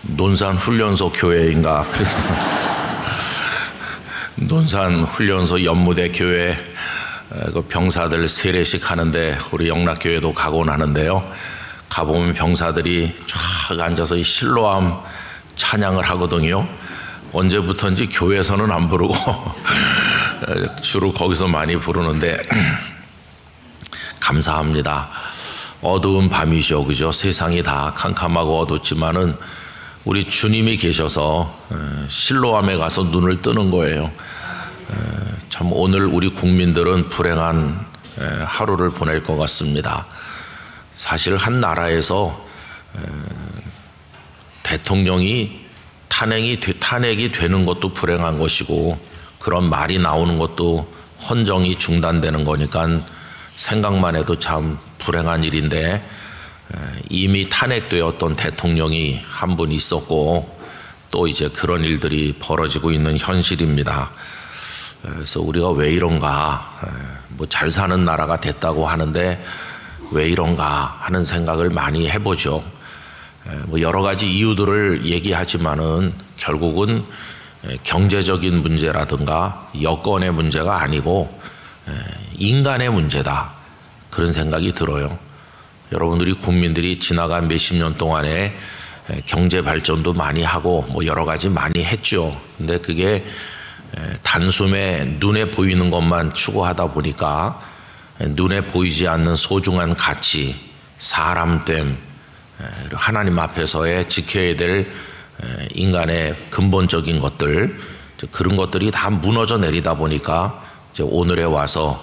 논산훈련소 교회인가 그래서 논산훈련소 연무대 교회 그 병사들 세례식 하는데 우리 영락교회도 가곤 하는데요. 가보면 병사들이 쫙 앉아서 이 실로암 찬양을 하거든요. 언제부턴지 교회에서는 안 부르고 주로 거기서 많이 부르는데 감사합니다. 어두운 밤이죠, 그죠? 세상이 다 캄캄하고 어둡지만은 우리 주님이 계셔서 실로암에 가서 눈을 뜨는 거예요. 참 오늘 우리 국민들은 불행한 하루를 보낼 것 같습니다. 사실 한 나라에서 대통령이 탄핵이 되는 것도 불행한 것이고 그런 말이 나오는 것도 헌정이 중단되는 거니까 생각만 해도 참 불행한 일인데 이미 탄핵되었던 대통령이 한 분 있었고 또 이제 그런 일들이 벌어지고 있는 현실입니다. 그래서 우리가 왜 이런가, 뭐 잘 사는 나라가 됐다고 하는데 왜 이런가 하는 생각을 많이 해보죠. 뭐 여러 가지 이유들을 얘기하지만은 결국은 경제적인 문제라든가 여건의 문제가 아니고 인간의 문제다, 그런 생각이 들어요. 여러분들이 국민들이 지나간 몇십 년 동안에 경제 발전도 많이 하고 뭐 여러 가지 많이 했죠. 근데 그게 단숨에 눈에 보이는 것만 추구하다 보니까 눈에 보이지 않는 소중한 가치, 사람됨, 하나님 앞에서의 지켜야 될 인간의 근본적인 것들, 그런 것들이 다 무너져 내리다 보니까 이제 오늘에 와서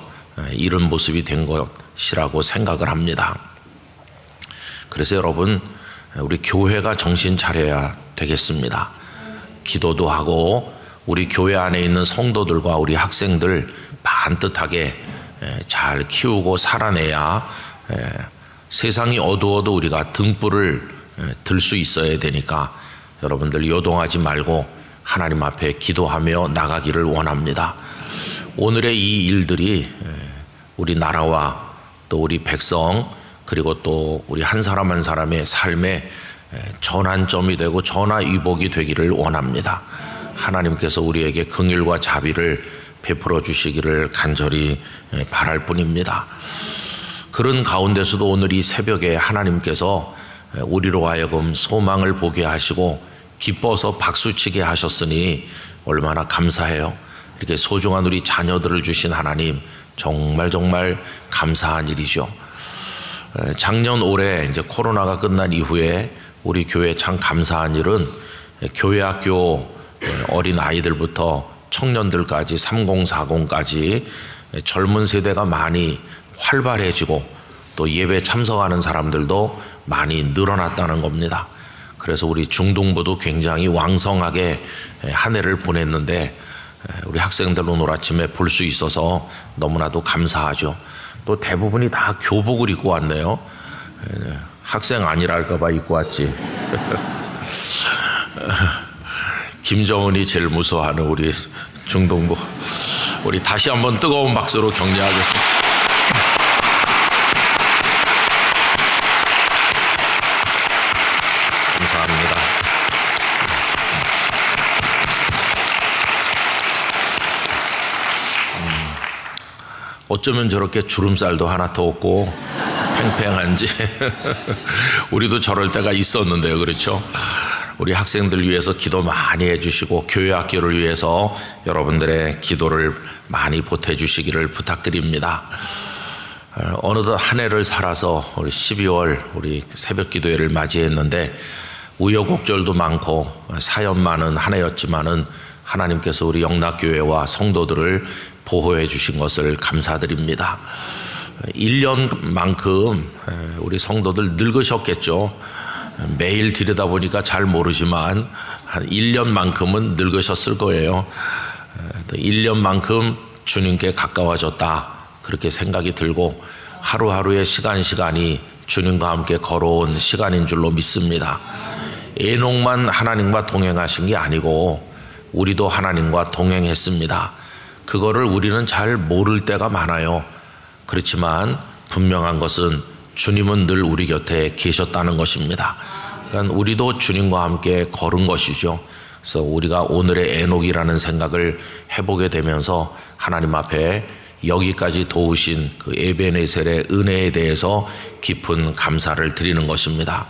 이런 모습이 된 것이라고 생각을 합니다. 그래서 여러분, 우리 교회가 정신 차려야 되겠습니다. 기도도 하고 우리 교회 안에 있는 성도들과 우리 학생들 반듯하게 잘 키우고 살아내야 세상이 어두워도 우리가 등불을 들 수 있어야 되니까 여러분들 요동하지 말고 하나님 앞에 기도하며 나가기를 원합니다. 오늘의 이 일들이 우리 나라와 또 우리 백성 그리고 또 우리 한 사람 한 사람의 삶의 전환점이 되고 전화위복이 되기를 원합니다. 하나님께서 우리에게 긍휼과 자비를 베풀어 주시기를 간절히 바랄 뿐입니다. 그런 가운데서도 오늘 이 새벽에 하나님께서 우리로 하여금 소망을 보게 하시고 기뻐서 박수치게 하셨으니 얼마나 감사해요. 이렇게 소중한 우리 자녀들을 주신 하나님, 정말 감사한 일이죠. 작년 올해 이제 코로나가 끝난 이후에 우리 교회 참 감사한 일은 교회 학교 어린 아이들부터 청년들까지 3040까지 젊은 세대가 많이 활발해지고 또 예배 참석하는 사람들도 많이 늘어났다는 겁니다. 그래서 우리 중등부도 굉장히 왕성하게 한 해를 보냈는데 우리 학생들 오늘 아침에 볼 수 있어서 너무나도 감사하죠. 또 대부분이 다 교복을 입고 왔네요. 학생 아니라 할까봐 입고 왔지. 김정은이 제일 무서워하는 우리 중동부, 우리 다시 한번 뜨거운 박수로 격려하겠습니다. 감사합니다. 어쩌면 저렇게 주름살도 하나 더 없고 팽팽한지 우리도 저럴 때가 있었는데요, 그렇죠? 우리 학생들 위해서 기도 많이 해주시고 교회 학교를 위해서 여러분들의 기도를 많이 보태주시기를 부탁드립니다. 어느덧 한 해를 살아서 우리 12월 우리 새벽 기도회를 맞이했는데 우여곡절도 많고 사연 많은 한 해였지만은 하나님께서 우리 영락교회와 성도들을 보호해 주신 것을 감사드립니다. 1년만큼 우리 성도들 늙으셨겠죠. 매일 들여다보니까 잘 모르지만 한 1년만큼은 늙으셨을 거예요. 1년만큼 주님께 가까워졌다, 그렇게 생각이 들고 하루하루의 시간이 주님과 함께 걸어온 시간인 줄로 믿습니다. 에녹만 하나님과 동행하신 게 아니고 우리도 하나님과 동행했습니다. 그거를 우리는 잘 모를 때가 많아요. 그렇지만 분명한 것은 주님은 늘 우리 곁에 계셨다는 것입니다. 그러니까 우리도 주님과 함께 걸은 것이죠. 그래서 우리가 오늘의 에녹이라는 생각을 해보게 되면서 하나님 앞에 여기까지 도우신 그 에베네셀의 은혜에 대해서 깊은 감사를 드리는 것입니다.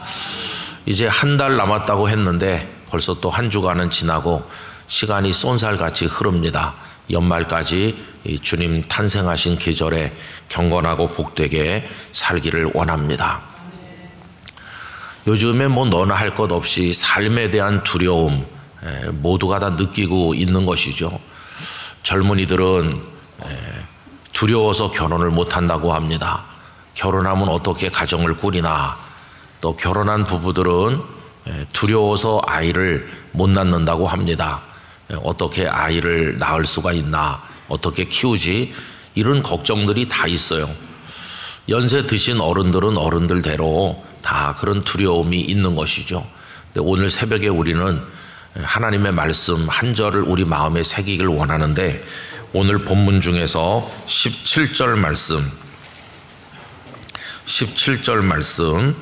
이제 한 달 남았다고 했는데 벌써 또 한 주간은 지나고 시간이 쏜살같이 흐릅니다. 연말까지 이 주님 탄생하신 계절에 경건하고 복되게 살기를 원합니다. 요즘에 뭐 너나 할 것 없이 삶에 대한 두려움 모두가 다 느끼고 있는 것이죠. 젊은이들은 두려워서 결혼을 못한다고 합니다. 결혼하면 어떻게 가정을 꾸리나, 또 결혼한 부부들은 두려워서 아이를 못 낳는다고 합니다. 어떻게 아이를 낳을 수가 있나, 어떻게 키우지, 이런 걱정들이 다 있어요. 연세 드신 어른들은 어른들대로 다 그런 두려움이 있는 것이죠. 근데 오늘 새벽에 우리는 하나님의 말씀 한 절을 우리 마음에 새기길 원하는데, 오늘 본문 중에서 17절 말씀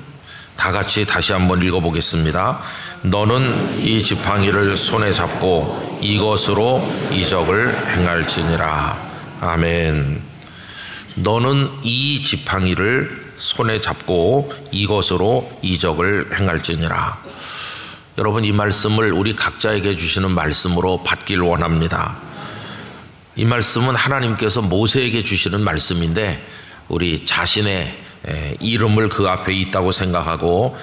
다 같이 다시 한번 읽어보겠습니다. 너는 이 지팡이를 손에 잡고 이것으로 이적을 행할지니라. 아멘. 너는 이 지팡이를 손에 잡고 이것으로 이적을 행할지니라. 여러분, 이 말씀을 우리 각자에게 주시는 말씀으로 받길 원합니다. 이 말씀은 하나님께서 모세에게 주시는 말씀인데, 우리 자신의 이름을 그 앞에 있다고 생각하고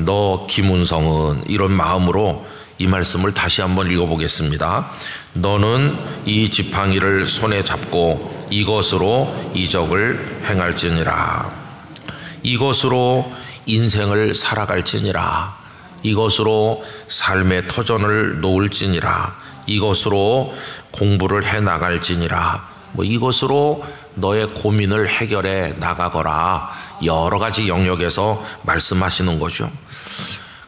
너 김은성은 이런 마음으로 이 말씀을 다시 한번 읽어보겠습니다. 너는 이 지팡이를 손에 잡고 이것으로 이적을 행할지니라. 이것으로 인생을 살아갈지니라. 이것으로 삶의 터전을 놓을지니라. 이것으로 공부를 해나갈지니라. 이것으로 너의 고민을 해결해 나가거라. 여러 가지 영역에서 말씀하시는 거죠.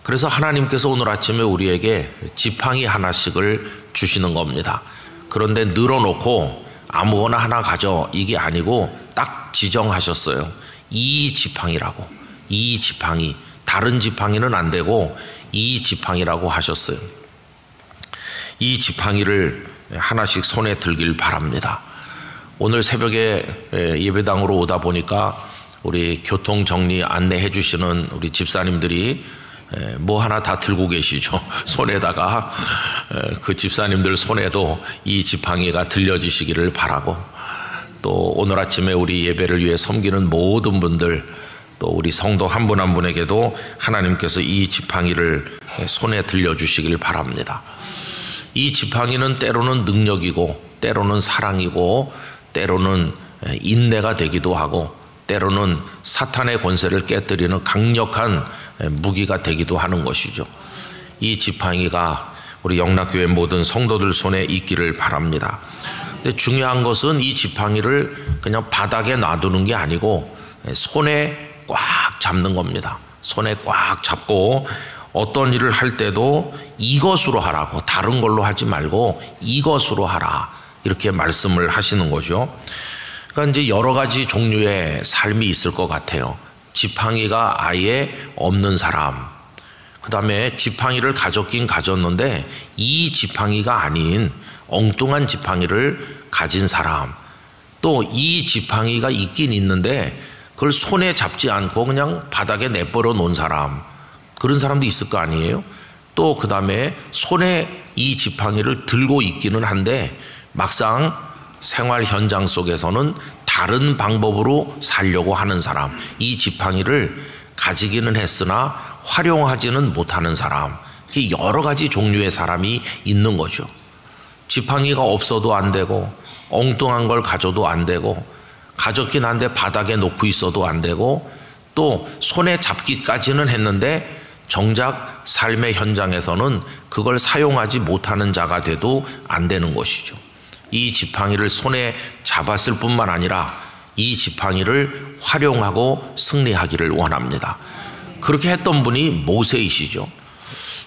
그래서 하나님께서 오늘 아침에 우리에게 지팡이 하나씩을 주시는 겁니다. 그런데 늘어놓고 아무거나 하나 가져, 이게 아니고 딱 지정하셨어요. 이 지팡이라고. 이 지팡이, 다른 지팡이는 안 되고 이 지팡이라고 하셨어요. 이 지팡이를 하나씩 손에 들길 바랍니다. 오늘 새벽에 예배당으로 오다 보니까 우리 교통 정리 안내해 주시는 우리 집사님들이 뭐 하나 다 들고 계시죠. 손에다가 그 집사님들 손에도 이 지팡이가 들려지시기를 바라고, 또 오늘 아침에 우리 예배를 위해 섬기는 모든 분들, 또 우리 성도 한 분 한 분에게도 하나님께서 이 지팡이를 손에 들려주시길 바랍니다. 이 지팡이는 때로는 능력이고, 때로는 사랑이고, 때로는 인내가 되기도 하고, 때로는 사탄의 권세를 깨뜨리는 강력한 무기가 되기도 하는 것이죠. 이 지팡이가 우리 영락교회 모든 성도들 손에 있기를 바랍니다. 근데 중요한 것은 이 지팡이를 그냥 바닥에 놔두는 게 아니고 손에 꽉 잡는 겁니다. 손에 꽉 잡고 어떤 일을 할 때도 이것으로 하라고, 다른 걸로 하지 말고 이것으로 하라, 이렇게 말씀을 하시는 거죠. 그러니까 이제 여러 가지 종류의 삶이 있을 것 같아요. 지팡이가 아예 없는 사람, 그 다음에 지팡이를 가졌긴 가졌는데 이 지팡이가 아닌 엉뚱한 지팡이를 가진 사람, 또 이 지팡이가 있긴 있는데 그걸 손에 잡지 않고 그냥 바닥에 내버려 놓은 사람, 그런 사람도 있을 거 아니에요. 또 그 다음에 손에 이 지팡이를 들고 있기는 한데 막상 생활 현장 속에서는 다른 방법으로 살려고 하는 사람, 이 지팡이를 가지기는 했으나 활용하지는 못하는 사람, 여러 가지 종류의 사람이 있는 거죠. 지팡이가 없어도 안 되고, 엉뚱한 걸 가져도 안 되고, 가졌긴 한데 바닥에 놓고 있어도 안 되고, 또 손에 잡기까지는 했는데 정작 삶의 현장에서는 그걸 사용하지 못하는 자가 돼도 안 되는 것이죠. 이 지팡이를 손에 잡았을 뿐만 아니라 이 지팡이를 활용하고 승리하기를 원합니다. 그렇게 했던 분이 모세이시죠.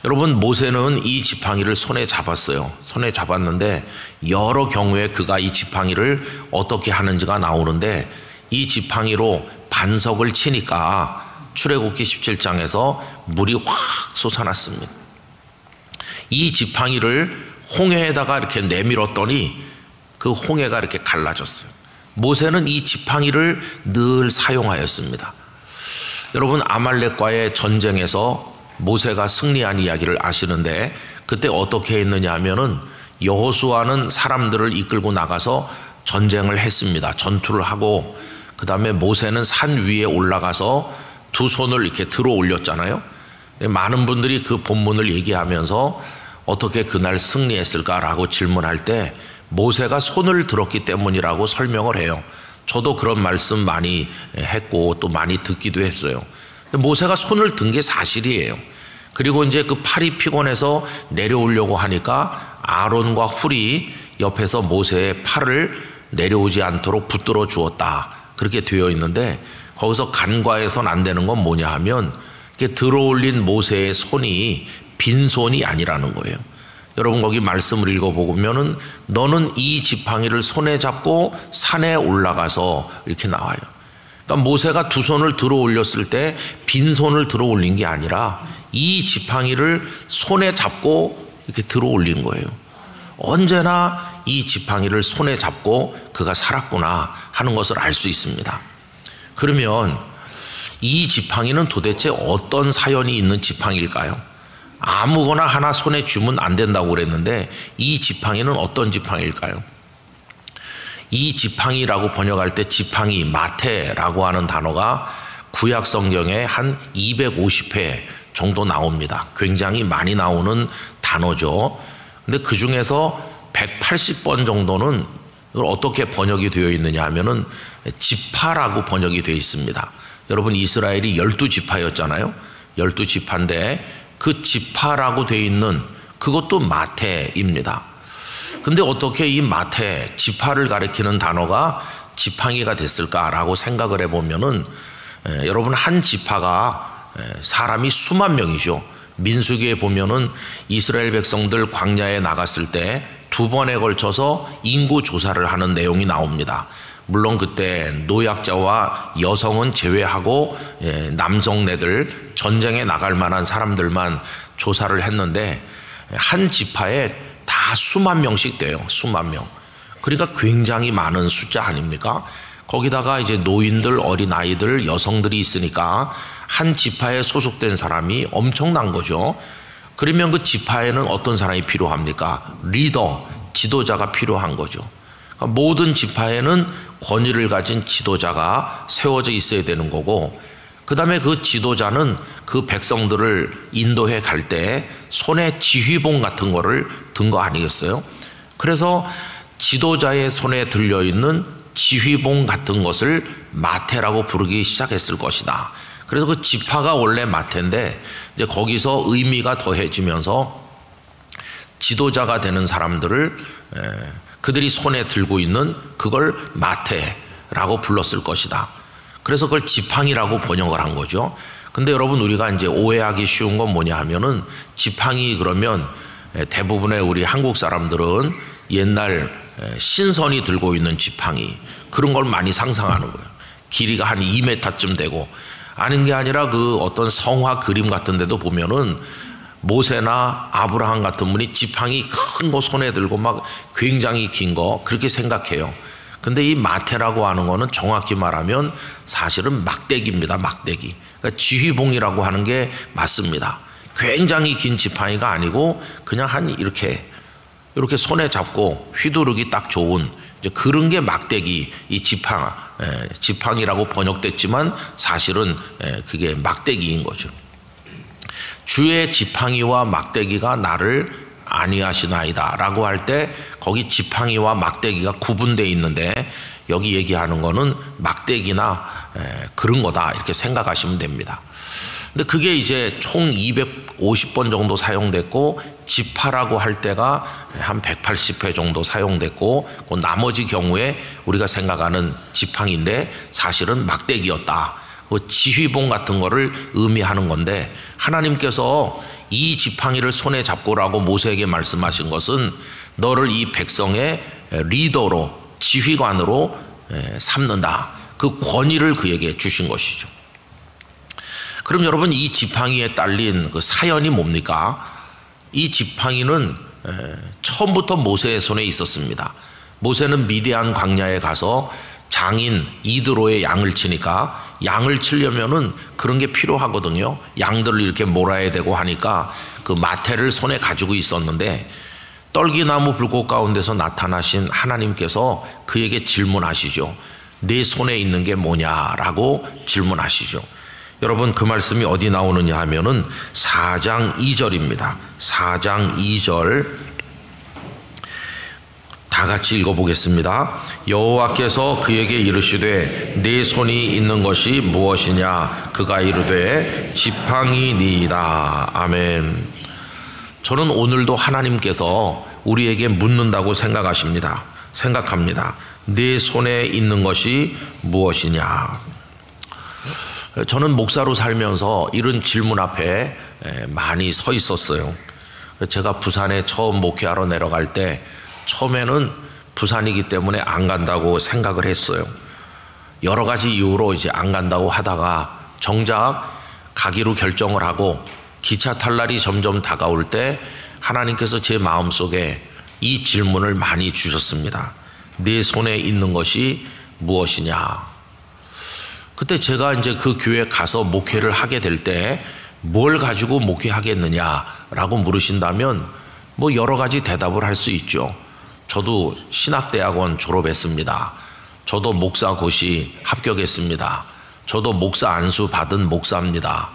여러분, 모세는 이 지팡이를 손에 잡았어요. 손에 잡았는데 여러 경우에 그가 이 지팡이를 어떻게 하는지가 나오는데, 이 지팡이로 반석을 치니까 출애굽기 17장에서 물이 확 솟아났습니다. 이 지팡이를 홍해에다가 이렇게 내밀었더니 그 홍해가 이렇게 갈라졌어요. 모세는 이 지팡이를 늘 사용하였습니다. 여러분, 아말렉과의 전쟁에서 모세가 승리한 이야기를 아시는데, 그때 어떻게 했느냐 하면은 여호수아는 사람들을 이끌고 나가서 전쟁을 했습니다. 전투를 하고, 그 다음에 모세는 산 위에 올라가서 두 손을 이렇게 들어 올렸잖아요. 많은 분들이 그 본문을 얘기하면서 어떻게 그날 승리했을까라고 질문할 때 모세가 손을 들었기 때문이라고 설명을 해요. 저도 그런 말씀 많이 했고 또 많이 듣기도 했어요. 모세가 손을 든 게 사실이에요. 그리고 이제 그 팔이 피곤해서 내려오려고 하니까 아론과 훌이 옆에서 모세의 팔을 내려오지 않도록 붙들어 주었다, 그렇게 되어 있는데, 거기서 간과해서는 안 되는 건 뭐냐 하면 이렇게 들어올린 모세의 손이 빈손이 아니라는 거예요. 여러분, 거기 말씀을 읽어보면은 너는 이 지팡이를 손에 잡고 산에 올라가서 이렇게 나와요. 그러니까 모세가 두 손을 들어 올렸을 때 빈손을 들어 올린 게 아니라 이 지팡이를 손에 잡고 이렇게 들어 올린 거예요. 언제나 이 지팡이를 손에 잡고 그가 살았구나 하는 것을 알 수 있습니다. 그러면 이 지팡이는 도대체 어떤 사연이 있는 지팡이일까요? 아무거나 하나 손에 쥐면 안 된다고 그랬는데 이 지팡이는 어떤 지팡이일까요? 이 지팡이라고 번역할 때 지팡이, 마테라고 하는 단어가 구약 성경에 한 250회 정도 나옵니다. 굉장히 많이 나오는 단어죠. 근데 그 중에서 180번 정도는 이걸 어떻게 번역이 되어 있느냐 하면은 지파라고 번역이 되어 있습니다. 여러분, 이스라엘이 12지파였잖아요. 12지파인데 그 지파라고 되어 있는 그것도 마테입니다. 근데 어떻게 이 마테, 지파를 가리키는 단어가 지팡이가 됐을까라고 생각을 해보면은 여러분, 한 지파가 사람이 수만 명이죠. 민수기에 보면은 이스라엘 백성들 광야에 나갔을 때 2번에 걸쳐서 인구 조사를 하는 내용이 나옵니다. 물론 그때 노약자와 여성은 제외하고 남성네들, 전쟁에 나갈 만한 사람들만 조사를 했는데 한 지파에 다 수만 명씩 돼요. 수만 명. 그러니까 굉장히 많은 숫자 아닙니까? 거기다가 이제 노인들, 어린아이들, 여성들이 있으니까 한 지파에 소속된 사람이 엄청난 거죠. 그러면 그 지파에는 어떤 사람이 필요합니까? 리더, 지도자가 필요한 거죠. 그러니까 모든 지파에는 권위를 가진 지도자가 세워져 있어야 되는 거고, 그 다음에 그 지도자는 그 백성들을 인도해 갈 때 손에 지휘봉 같은 거를 든 거 아니겠어요? 그래서 지도자의 손에 들려있는 지휘봉 같은 것을 마테라고 부르기 시작했을 것이다. 그래서 그 지파가 원래 마테인데 이제 거기서 의미가 더해지면서 지도자가 되는 사람들을 그들이 손에 들고 있는 그걸 마테라고 불렀을 것이다. 그래서 그걸 지팡이라고 번역을 한 거죠. 근데 여러분, 우리가 이제 오해하기 쉬운 건 뭐냐 하면은 지팡이 그러면 대부분의 우리 한국 사람들은 옛날 신선이 들고 있는 지팡이, 그런 걸 많이 상상하는 거예요. 길이가 한 2m쯤 되고, 아닌 게 아니라 그 어떤 성화 그림 같은 데도 보면은 모세나 아브라함 같은 분이 지팡이 큰 거 손에 들고 막 굉장히 긴 거 그렇게 생각해요. 근데 이 마테라고 하는 거는 정확히 말하면 사실은 막대기입니다. 막대기. 그러니까 지휘봉이라고 하는 게 맞습니다. 굉장히 긴 지팡이가 아니고 그냥 한 이렇게 손에 잡고 휘두르기 딱 좋은 이제 그런 게 막대기, 이 지팡이라고 번역됐지만 사실은 그게 막대기인 거죠. 주의 지팡이와 막대기가 나를 안위하시나이다 라고 할 때 거기 지팡이와 막대기가 구분되어 있는데 여기 얘기하는 거는 막대기나 그런 거다 이렇게 생각하시면 됩니다. 근데 그게 이제 총 250번 정도 사용됐고 지파라고 할 때가 한 180회 정도 사용됐고 그 나머지 경우에 우리가 생각하는 지팡이인데 사실은 막대기였다. 그 지휘봉 같은 거를 의미하는 건데 하나님께서 이 지팡이를 손에 잡고라고 모세에게 말씀하신 것은 너를 이 백성의 리더로 지휘관으로 삼는다. 그 권위를 그에게 주신 것이죠. 그럼 여러분, 이 지팡이에 딸린 그 사연이 뭡니까? 이 지팡이는 처음부터 모세의 손에 있었습니다. 모세는 미디안 광야에 가서 장인 이드로의 양을 치니까, 양을 치려면은 그런 게 필요하거든요. 양들을 이렇게 몰아야 되고 하니까 그 마테를 손에 가지고 있었는데, 떨기나무 불꽃 가운데서 나타나신 하나님께서 그에게 질문하시죠. 내 손에 있는 게 뭐냐라고 질문하시죠. 여러분, 그 말씀이 어디 나오느냐 하면은 4장 2절입니다. 4장 2절 다 같이 읽어보겠습니다. 여호와께서 그에게 이르시되 내 손이 있는 것이 무엇이냐? 그가 이르되 지팡이니이다. 아멘. 저는 오늘도 하나님께서 우리에게 묻는다고 생각합니다. 내 손에 있는 것이 무엇이냐? 저는 목사로 살면서 이런 질문 앞에 많이 서 있었어요. 제가 부산에 처음 목회하러 내려갈 때 처음에는 부산이기 때문에 안 간다고 생각을 했어요. 여러 가지 이유로 이제 안 간다고 하다가 정작 가기로 결정을 하고 기차 탈 날이 점점 다가올 때 하나님께서 제 마음속에 이 질문을 많이 주셨습니다. 내 손에 있는 것이 무엇이냐? 그때 제가 이제 그 교회에 가서 목회를 하게 될 때 뭘 가지고 목회하겠느냐라고 물으신다면 뭐 여러 가지 대답을 할 수 있죠. 저도 신학대학원 졸업했습니다. 저도 목사고시 합격했습니다. 저도 목사 안수 받은 목사입니다.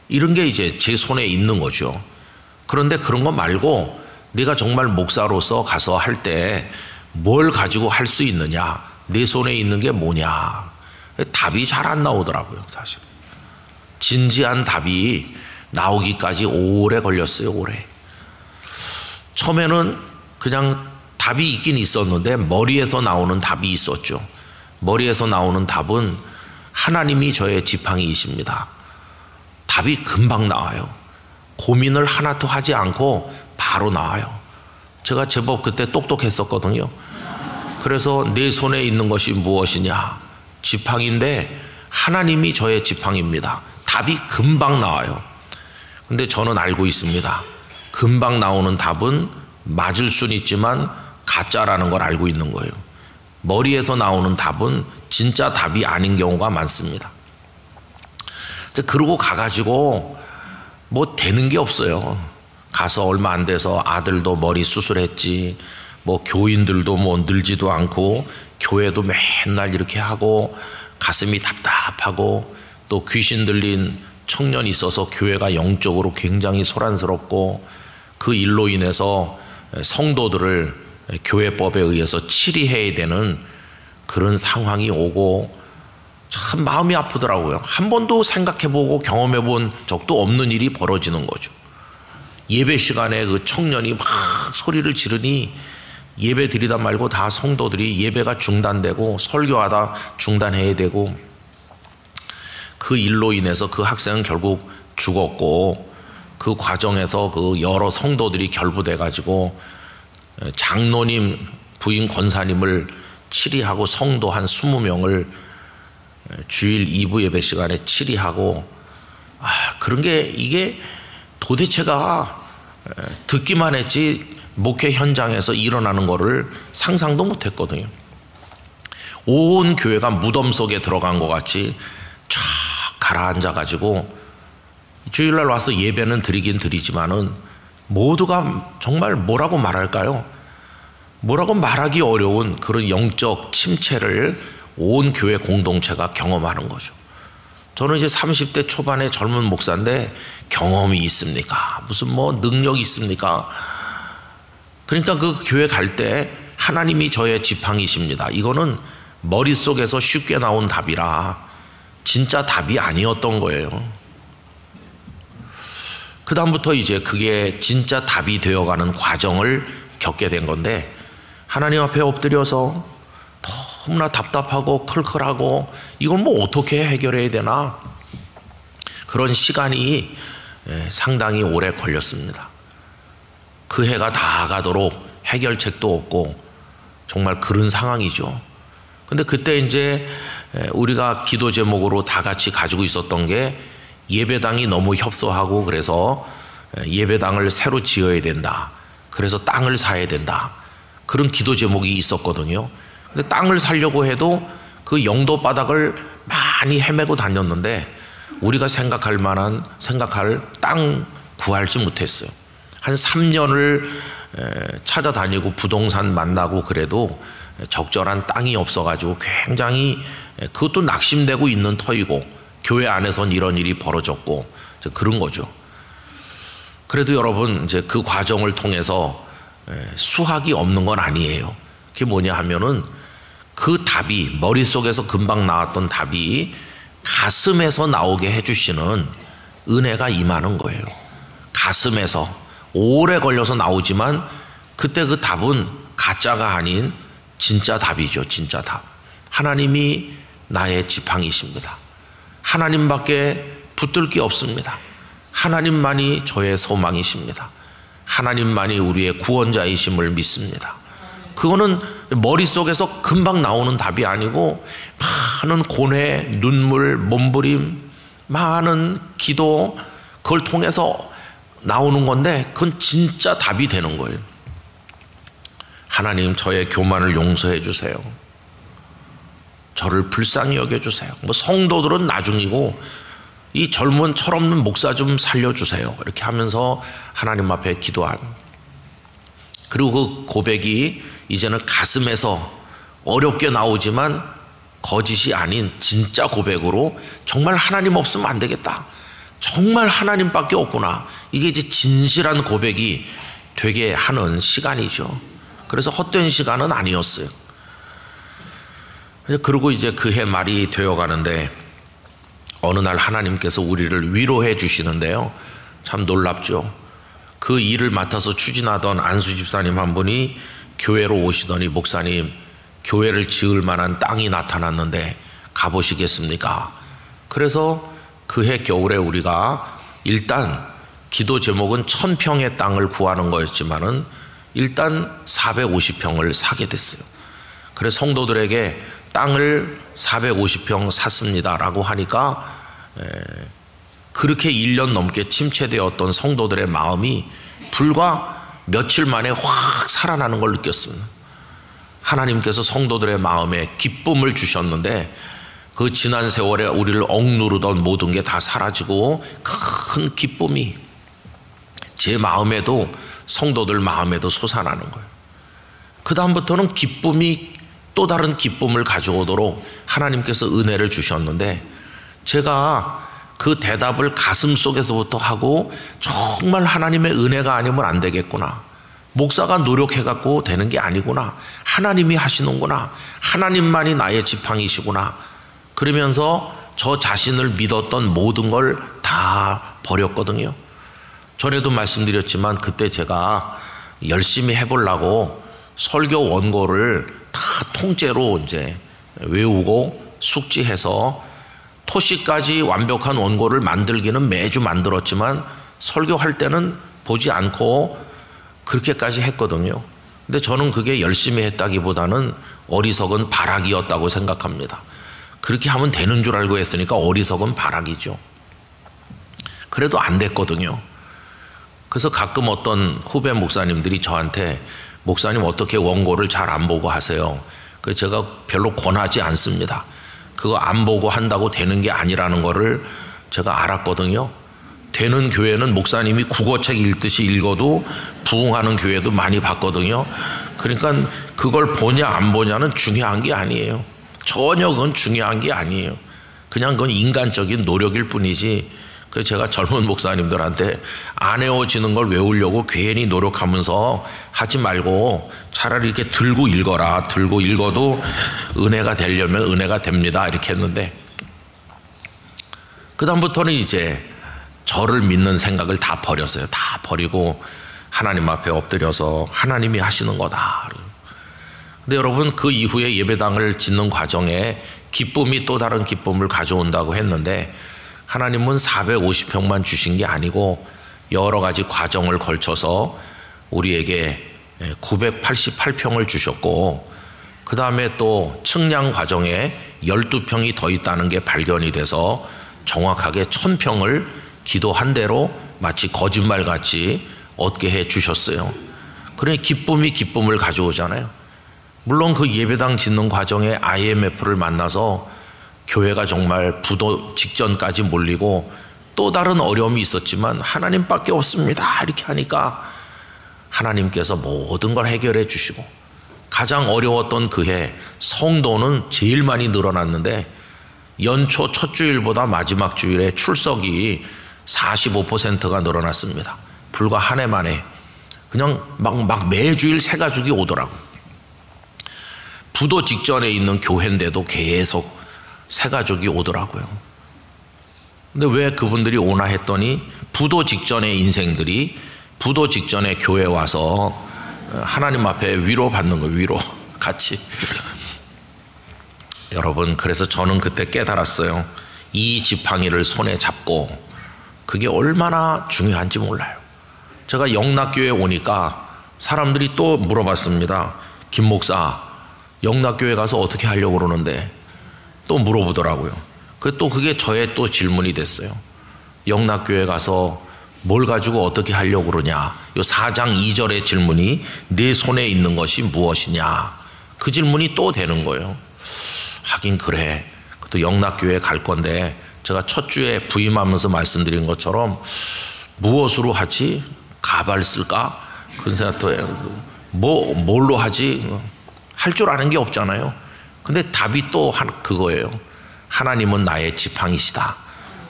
이런 게 이제 제 손에 있는 거죠. 그런데 그런 거 말고 내가 정말 목사로서 가서 할 때 뭘 가지고 할 수 있느냐? 내 손에 있는 게 뭐냐? 답이 잘 안 나오더라고요, 사실. 진지한 답이 나오기까지 오래 걸렸어요, 오래. 처음에는 그냥 답이 있긴 있었는데 머리에서 나오는 답이 있었죠. 머리에서 나오는 답은 하나님이 저의 지팡이이십니다. 답이 금방 나와요. 고민을 하나도 하지 않고 바로 나와요. 제가 제법 그때 똑똑했었거든요. 그래서 내 손에 있는 것이 무엇이냐? 지팡이인데 하나님이 저의 지팡이입니다. 답이 금방 나와요. 근데 저는 알고 있습니다. 금방 나오는 답은 맞을 수는 있지만 가짜라는 걸 알고 있는 거예요. 머리에서 나오는 답은 진짜 답이 아닌 경우가 많습니다. 그러고 가가지고 뭐 되는 게 없어요. 가서 얼마 안 돼서 아들도 머리 수술했지, 뭐 교인들도 뭐 늘지도 않고 교회도 맨날 이렇게 하고 가슴이 답답하고 또 귀신 들린 청년이 있어서 교회가 영적으로 굉장히 소란스럽고 그 일로 인해서 성도들을 교회법에 의해서 치리해야 되는 그런 상황이 오고 참 마음이 아프더라고요. 한 번도 생각해보고 경험해본 적도 없는 일이 벌어지는 거죠. 예배 시간에 그 청년이 막 소리를 지르니 예배 드리다 말고 다 성도들이 예배가 중단되고 설교하다 중단해야 되고 그 일로 인해서 그 학생은 결국 죽었고 그 과정에서 그 여러 성도들이 결부돼 가지고 장로님 부인 권사님을 치리하고 성도 한 20명을 주일 2부 예배 시간에 치리하고 그런 게 이게 도대체가 듣기만 했지 목회 현장에서 일어나는 거를 상상도 못했거든요. 온 교회가 무덤 속에 들어간 것 같이 쫙 가라앉아 가지고 주일날 와서 예배는 드리긴 드리지만은 모두가 정말 뭐라고 말할까요? 뭐라고 말하기 어려운 그런 영적 침체를 온 교회 공동체가 경험하는 거죠. 저는 이제 30대 초반의 젊은 목사인데 경험이 있습니까? 무슨 뭐 능력이 있습니까? 그러니까 그 교회 갈 때 하나님이 저의 지팡이십니다. 이거는 머릿속에서 쉽게 나온 답이라 진짜 답이 아니었던 거예요. 그 다음부터 이제 그게 진짜 답이 되어가는 과정을 겪게 된 건데 하나님 앞에 엎드려서 너무나 답답하고 클클하고 이걸 뭐 어떻게 해결해야 되나 그런 시간이 상당히 오래 걸렸습니다. 그 해가 다 가도록 해결책도 없고 정말 그런 상황이죠. 근데 그때 이제 우리가 기도 제목으로 다 같이 가지고 있었던 게 예배당이 너무 협소하고 그래서 예배당을 새로 지어야 된다. 그래서 땅을 사야 된다. 그런 기도 제목이 있었거든요. 근데 땅을 사려고 해도 그 영도 바닥을 많이 헤매고 다녔는데 우리가 생각할 땅 구할지 못했어요. 한 3년을 찾아다니고 부동산 만나고 그래도 적절한 땅이 없어가지고 굉장히 그것도 낙심되고 있는 터이고 교회 안에선 이런 일이 벌어졌고 그런 거죠. 그래도 여러분 이제 그 과정을 통해서 수학이 없는 건 아니에요. 그게 뭐냐 하면은 그 답이 머릿속에서 금방 나왔던 답이 가슴에서 나오게 해주시는 은혜가 임하는 거예요. 가슴에서 오래 걸려서 나오지만 그때 그 답은 가짜가 아닌 진짜 답이죠. 진짜 답. 하나님이 나의 지팡이십니다. 하나님밖에 붙들 게 없습니다. 하나님만이 저의 소망이십니다. 하나님만이 우리의 구원자이심을 믿습니다. 그거는 머릿속에서 금방 나오는 답이 아니고 많은 고뇌, 눈물, 몸부림, 많은 기도 그걸 통해서 나오는 건데 그건 진짜 답이 되는 거예요. 하나님 저의 교만을 용서해 주세요. 저를 불쌍히 여겨주세요. 뭐 성도들은 나중이고 이 젊은 철없는 목사 좀 살려주세요. 이렇게 하면서 하나님 앞에 기도한. 그리고 그 고백이 이제는 가슴에서 어렵게 나오지만 거짓이 아닌 진짜 고백으로 정말 하나님 없으면 안 되겠다. 정말 하나님밖에 없구나. 이게 이제 진실한 고백이 되게 하는 시간이죠. 그래서 헛된 시간은 아니었어요. 그리고 이제 그해 말이 되어 가는데 어느 날 하나님께서 우리를 위로해 주시는데요. 참 놀랍죠. 그 일을 맡아서 추진하던 안수 집사님 한 분이 교회로 오시더니 목사님 교회를 지을 만한 땅이 나타났는데 가보시겠습니까? 그래서 그해 겨울에 우리가 일단 기도 제목은 1000평의 땅을 구하는 거였지만은 일단 450평을 사게 됐어요. 그래서 성도들에게 땅을 450평 샀습니다라고 하니까 그렇게 1년 넘게 침체되었던 성도들의 마음이 불과 며칠 만에 확 살아나는 걸 느꼈습니다. 하나님께서 성도들의 마음에 기쁨을 주셨는데 그 지난 세월에 우리를 억누르던 모든 게 다 사라지고 큰 기쁨이 제 마음에도 성도들 마음에도 솟아나는 거예요. 그 다음부터는 기쁨이 또 다른 기쁨을 가져오도록 하나님께서 은혜를 주셨는데 제가 그 대답을 가슴속에서부터 하고 정말 하나님의 은혜가 아니면 안 되겠구나. 목사가 노력해갖고 되는 게 아니구나. 하나님이 하시는구나. 하나님만이 나의 지팡이시구나. 그러면서 저 자신을 믿었던 모든 걸 다 버렸거든요. 전에도 말씀드렸지만 그때 제가 열심히 해보려고 설교 원고를 다 통째로 이제 외우고 숙지해서 토시까지 완벽한 원고를 만들기는 매주 만들었지만 설교할 때는 보지 않고 그렇게까지 했거든요. 근데 저는 그게 열심히 했다기보다는 어리석은 발악이었다고 생각합니다. 그렇게 하면 되는 줄 알고 했으니까 어리석은 발악이죠. 그래도 안 됐거든요. 그래서 가끔 어떤 후배 목사님들이 저한테 목사님 어떻게 원고를 잘 안 보고 하세요? 그래서 제가 별로 권하지 않습니다. 그거 안 보고 한다고 되는 게 아니라는 거를 제가 알았거든요. 되는 교회는 목사님이 국어책 읽듯이 읽어도 부흥하는 교회도 많이 봤거든요. 그러니까 그걸 보냐 안 보냐는 중요한 게 아니에요. 전혀 그건 중요한 게 아니에요. 그냥 그건 인간적인 노력일 뿐이지. 그래서 제가 젊은 목사님들한테 안 외워지는 걸 외우려고 괜히 노력하면서 하지 말고 차라리 이렇게 들고 읽어라. 들고 읽어도 은혜가 되려면 은혜가 됩니다. 이렇게 했는데 그 다음부터는 이제 저를 믿는 생각을 다 버렸어요. 다 버리고 하나님 앞에 엎드려서 하나님이 하시는 거다. 근데 여러분 그 이후에 예배당을 짓는 과정에 기쁨이 또 다른 기쁨을 가져온다고 했는데 하나님은 450평만 주신 게 아니고 여러 가지 과정을 걸쳐서 우리에게 988평을 주셨고 그 다음에 또 측량 과정에 12평이 더 있다는 게 발견이 돼서 정확하게 1000평을 기도한 대로 마치 거짓말같이 얻게 해 주셨어요. 그러니 기쁨이 기쁨을 가져오잖아요. 물론 그 예배당 짓는 과정에 IMF를 만나서 교회가 정말 부도 직전까지 몰리고 또 다른 어려움이 있었지만 하나님밖에 없습니다 이렇게 하니까 하나님께서 모든 걸 해결해 주시고, 가장 어려웠던 그해 성도는 제일 많이 늘어났는데 연초 첫 주일보다 마지막 주일에 출석이 45%가 늘어났습니다. 불과 한 해 만에. 그냥 막 매주일 새 가족이 오더라고. 부도 직전에 있는 교회인데도 계속 새 가족이 오더라고요. 근데 왜 그분들이 오나 했더니 부도 직전의 인생들이 부도 직전에 교회 와서 하나님 앞에 위로받는 거예요. 위로 같이. 여러분, 그래서 저는 그때 깨달았어요. 이 지팡이를 손에 잡고, 그게 얼마나 중요한지 몰라요. 제가 영락교회 오니까 사람들이 또 물어봤습니다. 김 목사, 영락교회 가서 어떻게 하려고 그러는데, 또 물어보더라고요. 그게 저의 또 질문이 됐어요. 영락교회 가서 뭘 가지고 어떻게 하려고 그러냐. 요 4장 2절의 질문이 내 손에 있는 것이 무엇이냐. 그 질문이 또 되는 거예요. 하긴 그래. 또 영락교회 갈 건데 제가 첫 주에 부임하면서 말씀드린 것처럼 무엇으로 하지? 가발 쓸까? 그런 생각도 해요. 뭘로 하지? 할 줄 아는 게 없잖아요. 근데 답이 또 그거예요. 하나님은 나의 지팡이시다.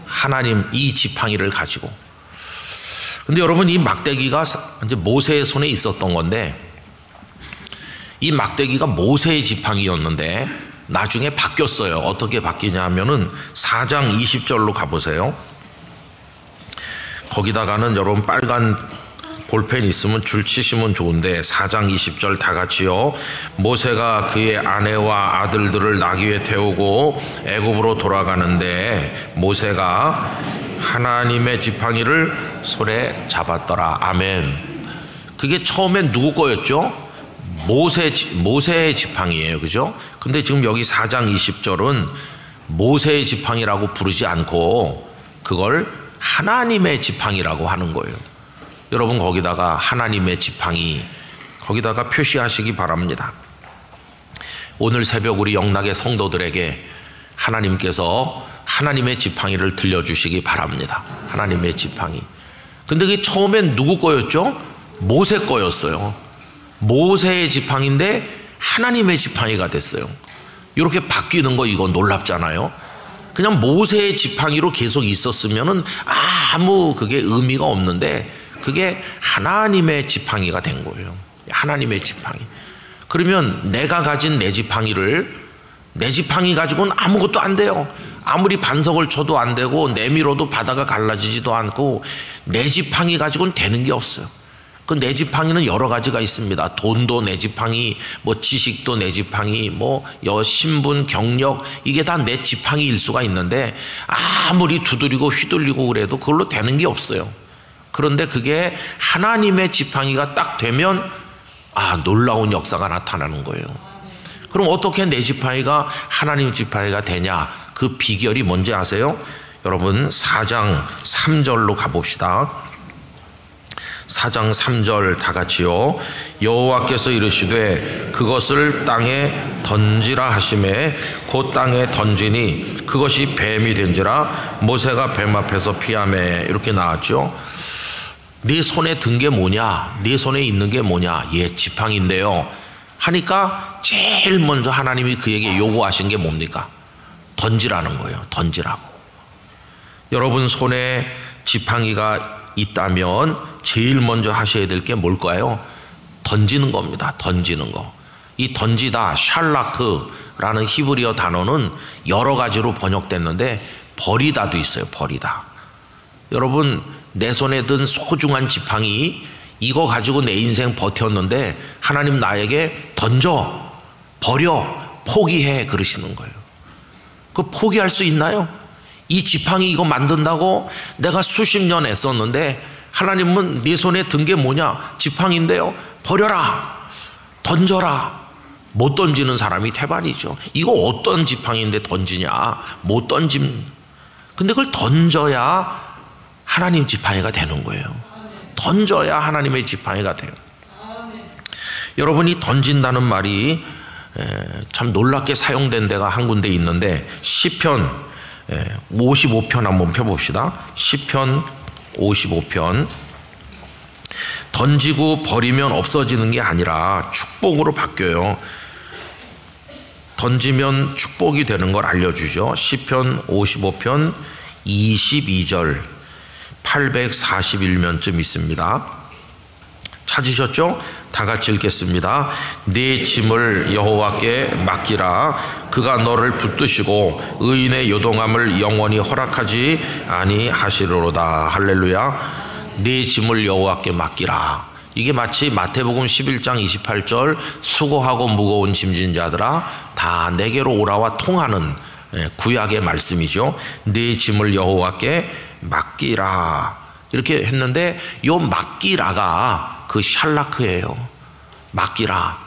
하나님 이 지팡이를 가지고. 근데 여러분, 이 막대기가 이제 모세의 손에 있었던 건데, 이 막대기가 모세의 지팡이였는데 나중에 바뀌었어요. 어떻게 바뀌냐 하면은 4장 20절로 가보세요. 거기다가는 여러분 빨간 볼펜 있으면 줄 치시면 좋은데 4장 20절 다 같이요. 모세가 그의 아내와 아들들을 나귀에 태우고 애굽으로 돌아가는데 모세가 하나님의 지팡이를 손에 잡았더라. 아멘. 그게 처음엔 누구 거였죠? 모세의 지팡이에요. 그죠? 근데 지금 여기 4장 20절은 모세의 지팡이라고 부르지 않고 그걸 하나님의 지팡이라고 하는 거예요. 여러분, 거기다가 하나님의 지팡이 거기다가 표시하시기 바랍니다. 오늘 새벽 우리 영락의 성도들에게 하나님께서 하나님의 지팡이를 들려주시기 바랍니다. 하나님의 지팡이. 근데 그게 처음엔 누구 거였죠? 모세 거였어요. 모세의 지팡이인데 하나님의 지팡이가 됐어요. 이렇게 바뀌는 거 이거 놀랍잖아요. 그냥 모세의 지팡이로 계속 있었으면은 아무 그게 의미가 없는데 그게 하나님의 지팡이가 된 거예요. 하나님의 지팡이. 그러면 내가 가진 내 지팡이 가지고는 아무것도 안 돼요. 아무리 반석을 쳐도 안 되고 내밀어도 바다가 갈라지지도 않고 내 지팡이 가지고는 되는 게 없어요. 그 내 지팡이는 여러 가지가 있습니다. 돈도 내 지팡이, 뭐 지식도 내 지팡이, 뭐 신분, 경력, 이게 다 내 지팡이일 수가 있는데 아무리 두드리고 휘둘리고 그래도 그걸로 되는 게 없어요. 그런데 그게 하나님의 지팡이가 딱 되면 놀라운 역사가 나타나는 거예요. 그럼 어떻게 내 지팡이가 하나님 지팡이가 되냐? 그 비결이 뭔지 아세요? 여러분 4장 3절로 가봅시다. 4장 3절 다 같이요. 여호와께서 이르시되 그것을 땅에 던지라 하시매 곧 땅에 던지니 그것이 뱀이 된지라 모세가 뱀 앞에서 피하매. 이렇게 나왔죠. 네 손에 든 게 뭐냐? 네 손에 있는 게 뭐냐? 지팡이인데요 하니까 제일 먼저 하나님이 그에게 요구하신 게 뭡니까? 던지라는 거예요. 던지라고. 여러분 손에 지팡이가 있다면 제일 먼저 하셔야 될 게 뭘까요? 던지는 겁니다. 던지는 거. 이 던지다, 샬라크라는 히브리어 단어는 여러 가지로 번역됐는데 버리다도 있어요. 버리다. 여러분 내 손에 든 소중한 지팡이 이거 가지고 내 인생 버텼는데 하나님 나에게 던져, 버려, 포기해 그러시는 거예요. 그 포기할 수 있나요? 이 지팡이 이거 만든다고 내가 수십 년 애썼는데 하나님은 네 손에 든 게 뭐냐? 지팡이인데요. 버려라, 던져라. 못 던지는 사람이 태반이죠. 이거 어떤 지팡이인데 던지냐? 못 던짐. 근데 그걸 던져야 하나님 지팡이가 되는 거예요. 던져야 하나님의 지팡이가 돼요. 여러분이 던진다는 말이 참 놀랍게 사용된 데가 한 군데 있는데 시편 55편 한번 펴봅시다. 시편 55편. 던지고 버리면 없어지는 게 아니라 축복으로 바뀌어요. 던지면 축복이 되는 걸 알려주죠. 시편 55편 22절 841면쯤 있습니다. 찾으셨죠? 다 같이 읽겠습니다. 네 짐을 여호와께 맡기라. 그가 너를 붙드시고 의인의 요동함을 영원히 허락하지 아니하시리로다. 할렐루야. 네 짐을 여호와께 맡기라. 이게 마치 마태복음 11장 28절 수고하고 무거운 짐진 자들아 다 내게로 오라와 통하는 구약의 말씀이죠. 네 짐을 여호와께 맡기라 이렇게 했는데 요 맡기라가 그 샬라크예요. 맡기라.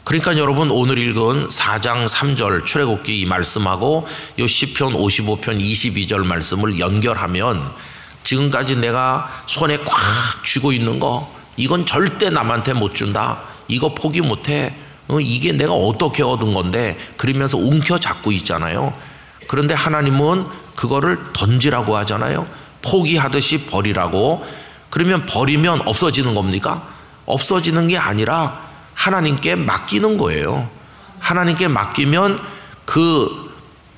그러니까 여러분 오늘 읽은 4장 3절 출애굽기 이 말씀하고 요 시편 55편 22절 말씀을 연결하면 지금까지 내가 손에 꽉 쥐고 있는 거 이건 절대 남한테 못 준다. 이거 포기 못해. 이게 내가 어떻게 얻은 건데 그러면서 움켜잡고 있잖아요. 그런데 하나님은 그거를 던지라고 하잖아요. 포기하듯이 버리라고. 그러면 버리면 없어지는 겁니까? 없어지는 게 아니라 하나님께 맡기는 거예요. 하나님께 맡기면 그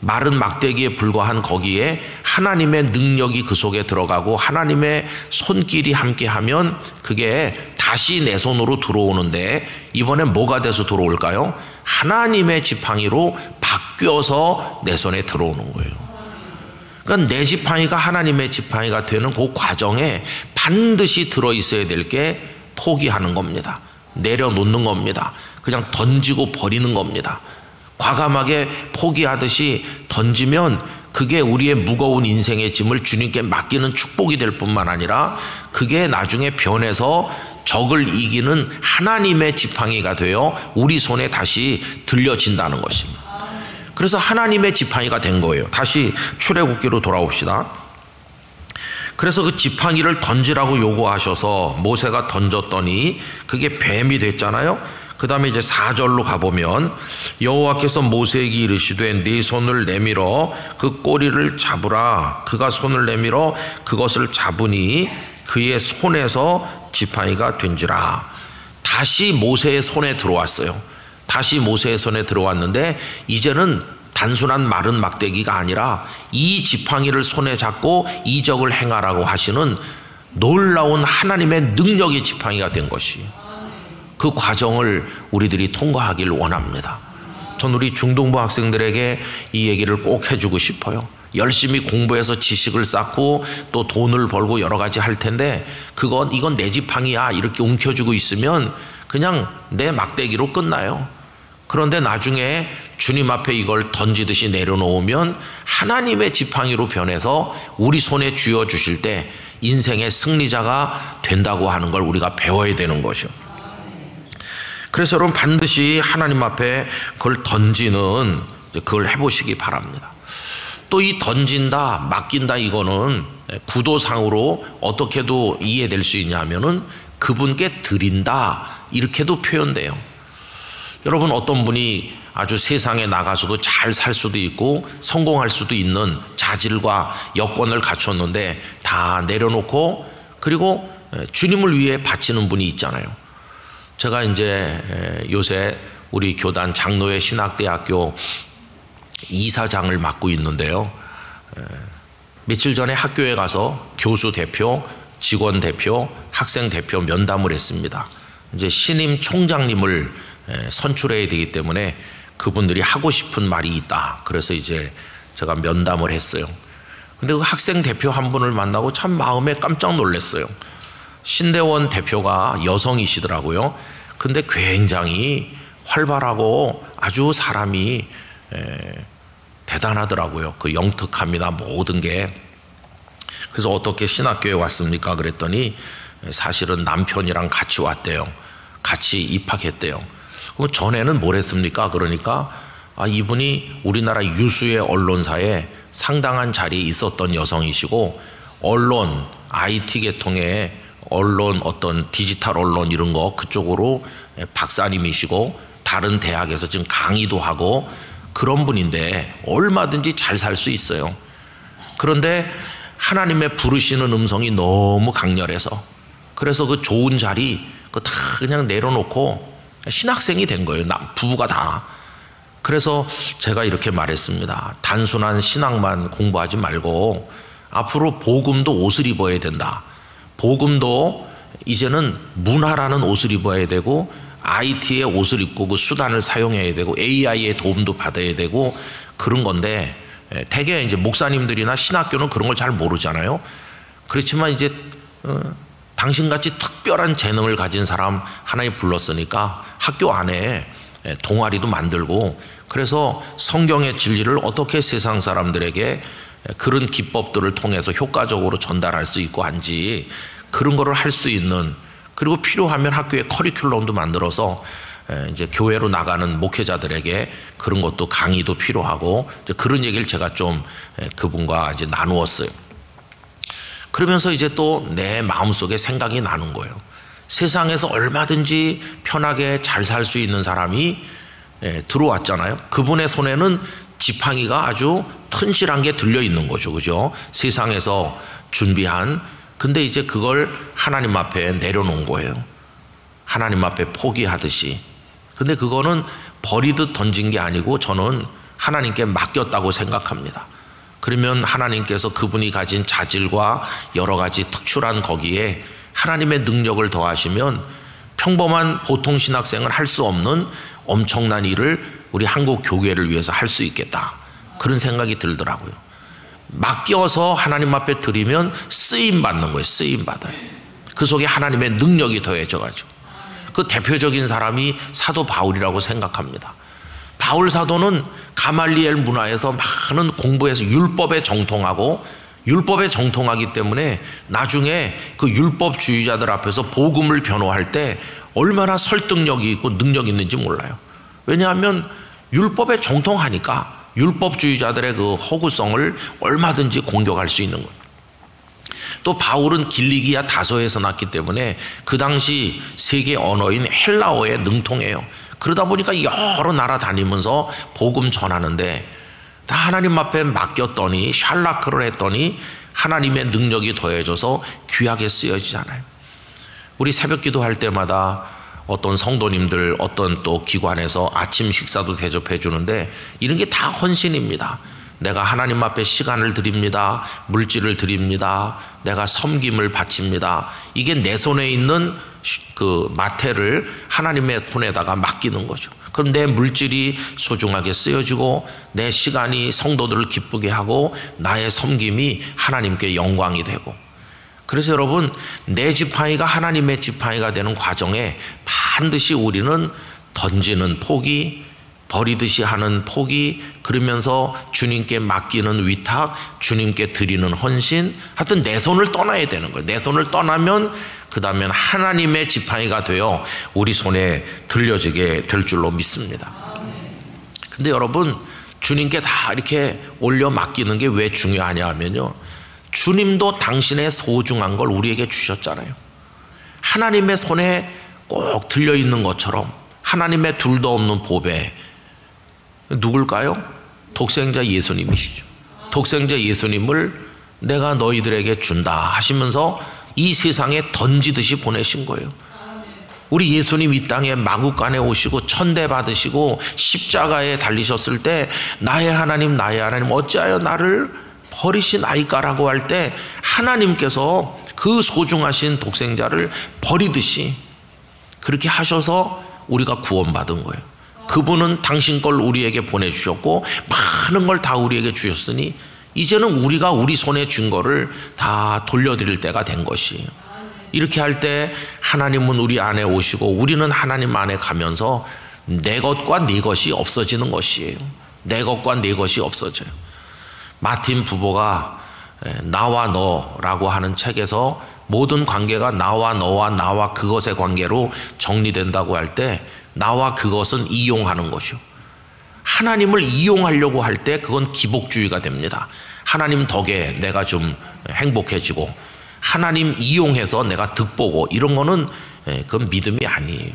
마른 막대기에 불과한 거기에 하나님의 능력이 그 속에 들어가고 하나님의 손길이 함께하면 그게 다시 내 손으로 들어오는데 이번엔 뭐가 돼서 들어올까요? 하나님의 지팡이로 바뀌어서 내 손에 들어오는 거예요. 그러니까 내 지팡이가 하나님의 지팡이가 되는 그 과정에 반드시 들어있어야 될 게 포기하는 겁니다. 내려놓는 겁니다. 그냥 던지고 버리는 겁니다. 과감하게 포기하듯이 던지면 그게 우리의 무거운 인생의 짐을 주님께 맡기는 축복이 될 뿐만 아니라 그게 나중에 변해서 적을 이기는 하나님의 지팡이가 되어 우리 손에 다시 들려진다는 것입니다. 그래서 하나님의 지팡이가 된 거예요. 다시 출애굽기로 돌아옵시다. 그래서 그 지팡이를 던지라고 요구하셔서 모세가 던졌더니 그게 뱀이 됐잖아요. 그 다음에 이제 4절로 가보면 여호와께서 모세에게 이르시되 네 손을 내밀어 그 꼬리를 잡으라. 그가 손을 내밀어 그것을 잡으니 그의 손에서 지팡이가 된지라. 다시 모세의 손에 들어왔어요. 다시 모세의 손에 들어왔는데 이제는 단순한 마른 막대기가 아니라 이 지팡이를 손에 잡고 이적을 행하라고 하시는 놀라운 하나님의 능력의 지팡이가 된 것이 그 과정을 우리들이 통과하길 원합니다. 전 우리 중동부 학생들에게 이 얘기를 꼭 해주고 싶어요. 열심히 공부해서 지식을 쌓고 또 돈을 벌고 여러 가지 할 텐데 이건 내 지팡이야 이렇게 움켜쥐고 있으면 그냥 내 막대기로 끝나요. 그런데 나중에 주님 앞에 이걸 던지듯이 내려놓으면 하나님의 지팡이로 변해서 우리 손에 쥐어주실 때 인생의 승리자가 된다고 하는 걸 우리가 배워야 되는 것이죠. 그래서 여러분 반드시 하나님 앞에 그걸 던지는 그걸 해보시기 바랍니다. 또 이 던진다, 맡긴다 이거는 구도상으로 어떻게도 이해될 수 있냐면은 그분께 드린다 이렇게도 표현돼요. 여러분 어떤 분이 아주 세상에 나가서도 잘 살 수도 있고 성공할 수도 있는 자질과 여건을 갖췄는데 다 내려놓고 그리고 주님을 위해 바치는 분이 있잖아요. 제가 이제 요새 우리 교단 장로회 신학대학교 이사장을 맡고 있는데요. 며칠 전에 학교에 가서 교수 대표, 직원 대표, 학생 대표 면담을 했습니다. 이제 신임 총장님을 선출해야 되기 때문에 그분들이 하고 싶은 말이 있다. 그래서 이제 제가 면담을 했어요. 근데 그 학생 대표 한 분을 만나고 참 마음에 깜짝 놀랐어요. 신대원 대표가 여성이시더라고요. 근데 굉장히 활발하고 아주 사람이 대단하더라고요. 그 영특함이나 모든 게. 그래서 어떻게 신학교에 왔습니까? 그랬더니 사실은 남편이랑 같이 왔대요. 같이 입학했대요. 그럼 전에는 뭘 했습니까? 그러니까 이분이 우리나라 유수의 언론사에 상당한 자리에 있었던 여성이시고 언론, IT 계통의 언론, 어떤 디지털 언론 이런 거 그쪽으로 박사님이시고 다른 대학에서 지금 강의도 하고 그런 분인데 얼마든지 잘 살 수 있어요. 그런데 하나님의 부르시는 음성이 너무 강렬해서 그래서 그 좋은 자리 그거 다 그냥 내려놓고 신학생이 된 거예요. 부부가 다. 그래서 제가 이렇게 말했습니다. 단순한 신학만 공부하지 말고 앞으로 복음도 옷을 입어야 된다. 복음도 이제는 문화라는 옷을 입어야 되고 IT의 옷을 입고 그 수단을 사용해야 되고 AI의 도움도 받아야 되고 그런 건데 대개 이제 목사님들이나 신학교는 그런 걸 잘 모르잖아요. 그렇지만 이제 당신같이 특별한 재능을 가진 사람 하나님 불렀으니까 학교 안에 동아리도 만들고 그래서 성경의 진리를 어떻게 세상 사람들에게 그런 기법들을 통해서 효과적으로 전달할 수 있고 한지 그런 거를 할 수 있는 그리고 필요하면 학교에 커리큘럼도 만들어서 이제 교회로 나가는 목회자들에게 그런 것도 강의도 필요하고 이제 그런 얘기를 제가 좀 그분과 이제 나누었어요. 그러면서 이제 또 내 마음속에 생각이 나는 거예요. 세상에서 얼마든지 편하게 잘 살 수 있는 사람이 들어왔잖아요. 그분의 손에는 지팡이가 아주 튼실한 게 들려 있는 거죠. 그죠? 세상에서 준비한 근데 이제 그걸 하나님 앞에 내려놓은 거예요. 하나님 앞에 포기하듯이. 근데 그거는 버리듯 던진 게 아니고 저는 하나님께 맡겼다고 생각합니다. 그러면 하나님께서 그분이 가진 자질과 여러 가지 특출한 거기에 하나님의 능력을 더하시면 평범한 보통 신학생은 할 수 없는 엄청난 일을 우리 한국 교회를 위해서 할 수 있겠다. 그런 생각이 들더라고요. 맡겨서 하나님 앞에 드리면 쓰임 받는 거예요. 쓰임 받아요. 그 속에 하나님의 능력이 더해져 가지고 그 대표적인 사람이 사도 바울이라고 생각합니다. 바울 사도는 가말리엘 문화에서 많은 공부해서 율법에 정통하고 율법에 정통하기 때문에 나중에 그 율법주의자들 앞에서 복음을 변호할 때 얼마나 설득력이 있고 능력이 있는지 몰라요. 왜냐하면 율법에 정통하니까 율법주의자들의 그 허구성을 얼마든지 공격할 수 있는 거예요. 또 바울은 길리기아 다소에서 났기 때문에 그 당시 세계 언어인 헬라어에 능통해요. 그러다 보니까 여러 나라 다니면서 복음 전하는데 다 하나님 앞에 맡겼더니 샬라크를 했더니 하나님의 능력이 더해져서 귀하게 쓰여지잖아요. 우리 새벽 기도할 때마다 어떤 성도님들 어떤 또 기관에서 아침 식사도 대접해 주는데 이런 게 다 헌신입니다. 내가 하나님 앞에 시간을 드립니다. 물질을 드립니다. 내가 섬김을 바칩니다. 이게 내 손에 있는 그 마태를 하나님의 손에다가 맡기는 거죠. 그럼 내 물질이 소중하게 쓰여지고 내 시간이 성도들을 기쁘게 하고 나의 섬김이 하나님께 영광이 되고 그래서 여러분 내 지팡이가 하나님의 지팡이가 되는 과정에 반드시 우리는 던지는 포기 버리듯이 하는 포기 그러면서 주님께 맡기는 위탁 주님께 드리는 헌신 하여튼 내 손을 떠나야 되는 거예요. 내 손을 떠나면 그 다음엔 하나님의 지팡이가 되어 우리 손에 들려지게 될 줄로 믿습니다. 근데 여러분 주님께 다 이렇게 올려 맡기는 게 왜 중요하냐 하면요 주님도 당신의 소중한 걸 우리에게 주셨잖아요. 하나님의 손에 꼭 들려있는 것처럼 하나님의 둘도 없는 보배 누굴까요? 독생자 예수님이시죠. 독생자 예수님을 내가 너희들에게 준다 하시면서 이 세상에 던지듯이 보내신 거예요. 우리 예수님 이 땅에 마구간에 오시고 천대 받으시고 십자가에 달리셨을 때 나의 하나님 어찌하여 나를 버리시나이까라고 할 때 하나님께서 그 소중하신 독생자를 버리듯이 그렇게 하셔서 우리가 구원받은 거예요. 그분은 당신 걸 우리에게 보내주셨고 많은 걸 다 우리에게 주셨으니 이제는 우리가 우리 손에 쥔 거를 다 돌려드릴 때가 된 것이에요. 이렇게 할 때 하나님은 우리 안에 오시고 우리는 하나님 안에 가면서 내 것과 네 것이 없어지는 것이에요. 내 것과 네 것이 없어져요. 마틴 부보가 나와 너라고 하는 책에서 모든 관계가 나와 너와 나와 그것의 관계로 정리된다고 할 때 나와 그것은 이용하는 것이요. 하나님을 이용하려고 할 때 그건 기복주의가 됩니다. 하나님 덕에 내가 좀 행복해지고 하나님 이용해서 내가 득보고 이런 거는 그건 믿음이 아니에요.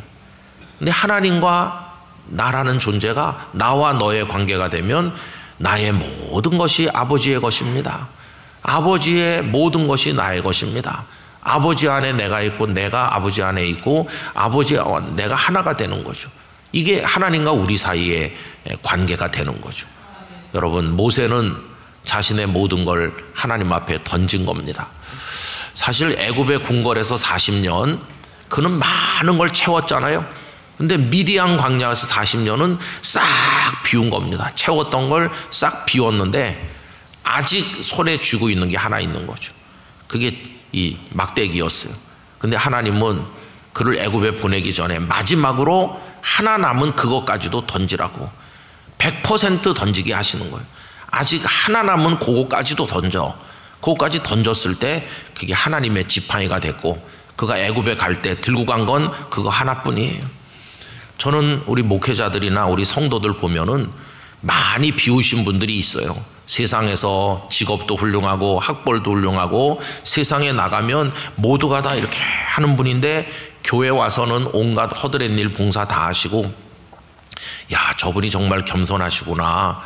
근데 하나님과 나라는 존재가 나와 너의 관계가 되면 나의 모든 것이 아버지의 것입니다. 아버지의 모든 것이 나의 것입니다. 아버지 안에 내가 있고 내가 아버지 안에 있고 아버지와 내가 하나가 되는 거죠. 이게 하나님과 우리 사이의 관계가 되는 거죠. 여러분, 모세는 자신의 모든 걸 하나님 앞에 던진 겁니다. 사실 애굽의 궁궐에서 40년 그는 많은 걸 채웠잖아요. 근데 미디안 광야에서 40년은 싹 비운 겁니다. 채웠던 걸 싹 비웠는데 아직 손에 쥐고 있는 게 하나 있는 거죠. 그게 이 막대기였어요. 근데 하나님은 그를 애굽에 보내기 전에 마지막으로 하나 남은 그것까지도 던지라고 100% 던지게 하시는 거예요. 아직 하나 남은 그것까지도 던져. 그것까지 던졌을 때 그게 하나님의 지팡이가 됐고 그가 애굽에 갈 때 들고 간 건 그거 하나뿐이에요. 저는 우리 목회자들이나 우리 성도들 보면은 많이 비우신 분들이 있어요. 세상에서 직업도 훌륭하고 학벌도 훌륭하고 세상에 나가면 모두가 다 이렇게 하는 분인데 교회 와서는 온갖 허드렛 일 봉사 다 하시고, 야, 저분이 정말 겸손하시구나.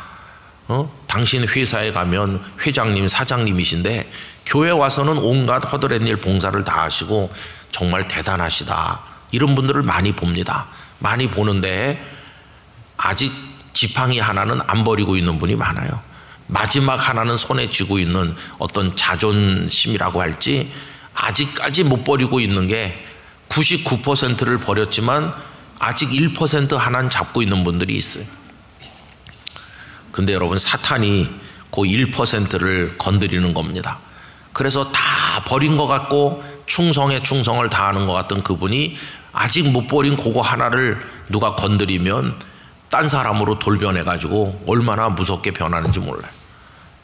당신 회사에 가면 회장님, 사장님이신데 교회 와서는 온갖 허드렛 일 봉사를 다 하시고 정말 대단하시다. 이런 분들을 많이 봅니다. 많이 보는데 아직 지팡이 하나는 안 버리고 있는 분이 많아요. 마지막 하나는 손에 쥐고 있는 어떤 자존심이라고 할지 아직까지 못 버리고 있는 게 99%를 버렸지만 아직 1% 하나는 잡고 있는 분들이 있어요. 근데 여러분, 사탄이 그 1%를 건드리는 겁니다. 그래서 다 버린 것 같고 충성에 충성을 다하는 것 같던 그분이 아직 못 버린 그거 하나를 누가 건드리면 딴 사람으로 돌변해가지고 얼마나 무섭게 변하는지 몰라요.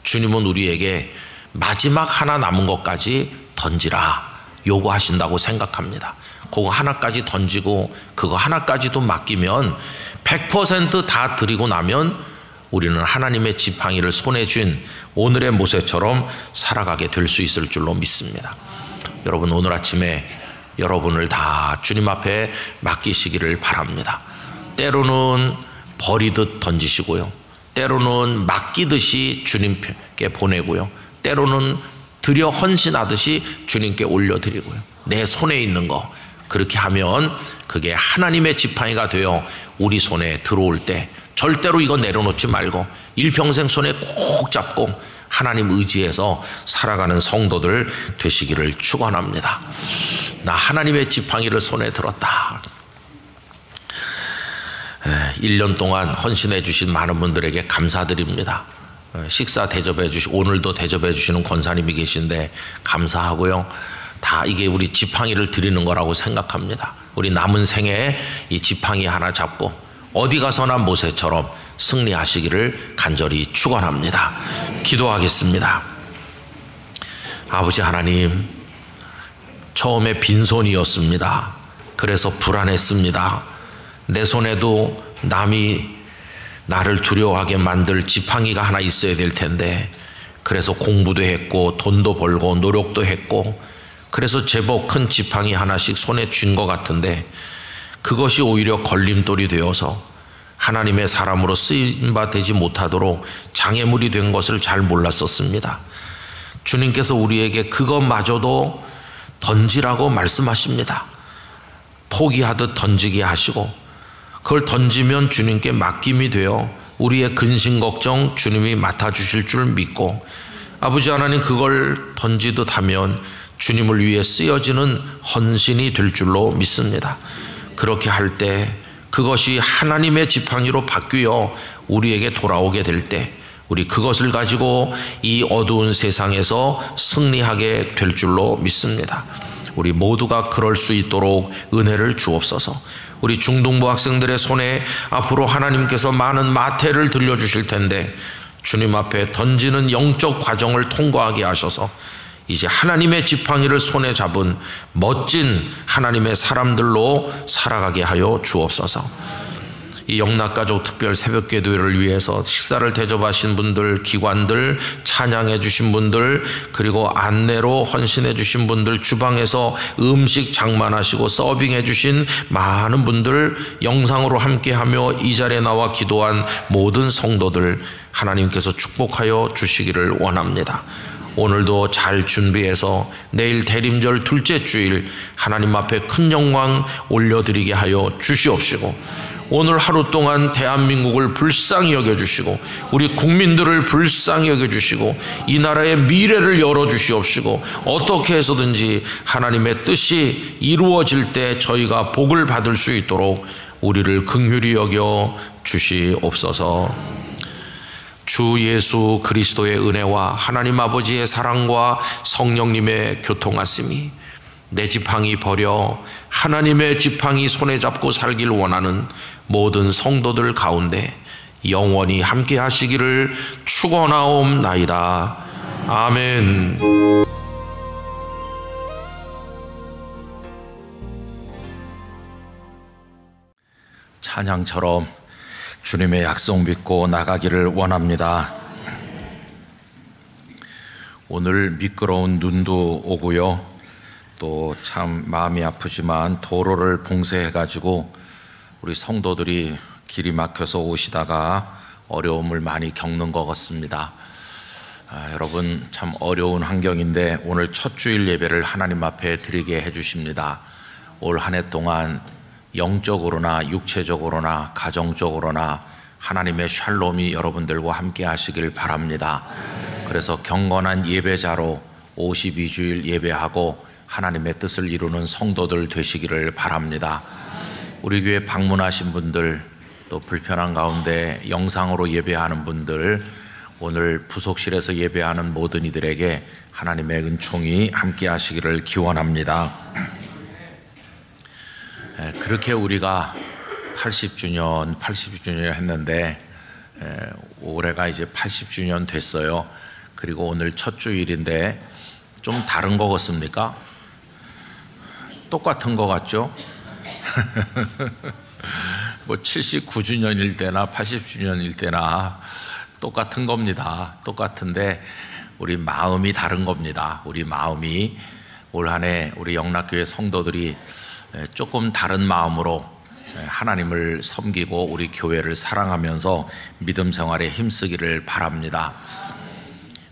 주님은 우리에게 마지막 하나 남은 것까지 던지라 요구하신다고 생각합니다. 그거 하나까지 던지고 그거 하나까지도 맡기면 100% 다 드리고 나면 우리는 하나님의 지팡이를 손에 쥔 오늘의 모세처럼 살아가게 될 수 있을 줄로 믿습니다. 여러분, 오늘 아침에 여러분을 다 주님 앞에 맡기시기를 바랍니다. 때로는 버리듯 던지시고요, 때로는 맡기듯이 주님께 보내고요, 때로는 드려 헌신하듯이 주님께 올려드리고요. 내 손에 있는 거 그렇게 하면 그게 하나님의 지팡이가 되어 우리 손에 들어올 때 절대로 이거 내려놓지 말고 일평생 손에 꼭 잡고 하나님 의지해서 살아가는 성도들 되시기를 축원합니다. 나 하나님의 지팡이를 손에 들었다. 1년 동안 헌신해 주신 많은 분들에게 감사드립니다. 식사 대접해 주시고 오늘도 대접해 주시는 권사님이 계신데 감사하고요. 다 이게 우리 지팡이를 드리는 거라고 생각합니다. 우리 남은 생에 이 지팡이 하나 잡고 어디 가서나 모세처럼 승리하시기를 간절히 축원합니다. 기도하겠습니다. 아버지 하나님, 처음에 빈손이었습니다. 그래서 불안했습니다. 내 손에도 남이 나를 두려워하게 만들 지팡이가 하나 있어야 될 텐데, 그래서 공부도 했고 돈도 벌고 노력도 했고 그래서 제법 큰 지팡이 하나씩 손에 쥔 것 같은데 그것이 오히려 걸림돌이 되어서 하나님의 사람으로 쓰임바 되지 못하도록 장애물이 된 것을 잘 몰랐었습니다. 주님께서 우리에게 그것마저도 던지라고 말씀하십니다. 포기하듯 던지게 하시고 그걸 던지면 주님께 맡김이 되어 우리의 근심 걱정 주님이 맡아주실 줄 믿고, 아버지 하나님, 그걸 던지듯 하면 주님을 위해 쓰여지는 헌신이 될 줄로 믿습니다. 그렇게 할 때 그것이 하나님의 지팡이로 바뀌어 우리에게 돌아오게 될 때 우리 그것을 가지고 이 어두운 세상에서 승리하게 될 줄로 믿습니다. 우리 모두가 그럴 수 있도록 은혜를 주옵소서. 우리 중등부 학생들의 손에 앞으로 하나님께서 많은 마태를 들려주실 텐데 주님 앞에 던지는 영적 과정을 통과하게 하셔서 이제 하나님의 지팡이를 손에 잡은 멋진 하나님의 사람들로 살아가게 하여 주옵소서. 이 영락가족 특별 새벽기도회를 위해서 식사를 대접하신 분들, 기관들, 찬양해 주신 분들, 그리고 안내로 헌신해 주신 분들, 주방에서 음식 장만하시고 서빙해 주신 많은 분들, 영상으로 함께하며 이 자리에 나와 기도한 모든 성도들 하나님께서 축복하여 주시기를 원합니다. 오늘도 잘 준비해서 내일 대림절 둘째 주일 하나님 앞에 큰 영광 올려드리게 하여 주시옵시고, 오늘 하루 동안 대한민국을 불쌍히 여겨주시고 우리 국민들을 불쌍히 여겨주시고 이 나라의 미래를 열어주시옵시고, 어떻게 해서든지 하나님의 뜻이 이루어질 때 저희가 복을 받을 수 있도록 우리를 긍휼히 여겨 주시옵소서. 주 예수 그리스도의 은혜와 하나님 아버지의 사랑과 성령님의 교통하심이 내 지팡이 버려 하나님의 지팡이 손에 잡고 살길 원하는 모든 성도들 가운데 영원히 함께 하시기를 축원하옵나이다. 아멘. 찬양처럼 주님의 약속 믿고 나가기를 원합니다. 오늘 미끄러운 눈도 오고요, 또 참 마음이 아프지만 도로를 봉쇄해가지고 우리 성도들이 길이 막혀서 오시다가 어려움을 많이 겪는 것 같습니다. 여러분, 참 어려운 환경인데 오늘 첫 주일 예배를 하나님 앞에 드리게 해주십니다. 올 한 해 동안 영적으로나 육체적으로나 가정적으로나 하나님의 샬롬이 여러분들과 함께 하시길 바랍니다. 그래서 경건한 예배자로 52주일 예배하고 하나님의 뜻을 이루는 성도들 되시기를 바랍니다. 우리 교회 방문하신 분들, 또 불편한 가운데 영상으로 예배하는 분들, 오늘 부속실에서 예배하는 모든 이들에게 하나님의 은총이 함께 하시기를 기원합니다. 그렇게 우리가 80주년 했는데 올해가 이제 80주년 됐어요. 그리고 오늘 첫 주일인데 좀 다른 거 같습니까? 똑같은 거 같죠? 뭐 79주년일 때나 80주년일 때나 똑같은 겁니다. 똑같은데 우리 마음이 다른 겁니다. 우리 마음이 올 한 해 우리 영락교회 성도들이 조금 다른 마음으로 하나님을 섬기고 우리 교회를 사랑하면서 믿음 생활에 힘쓰기를 바랍니다.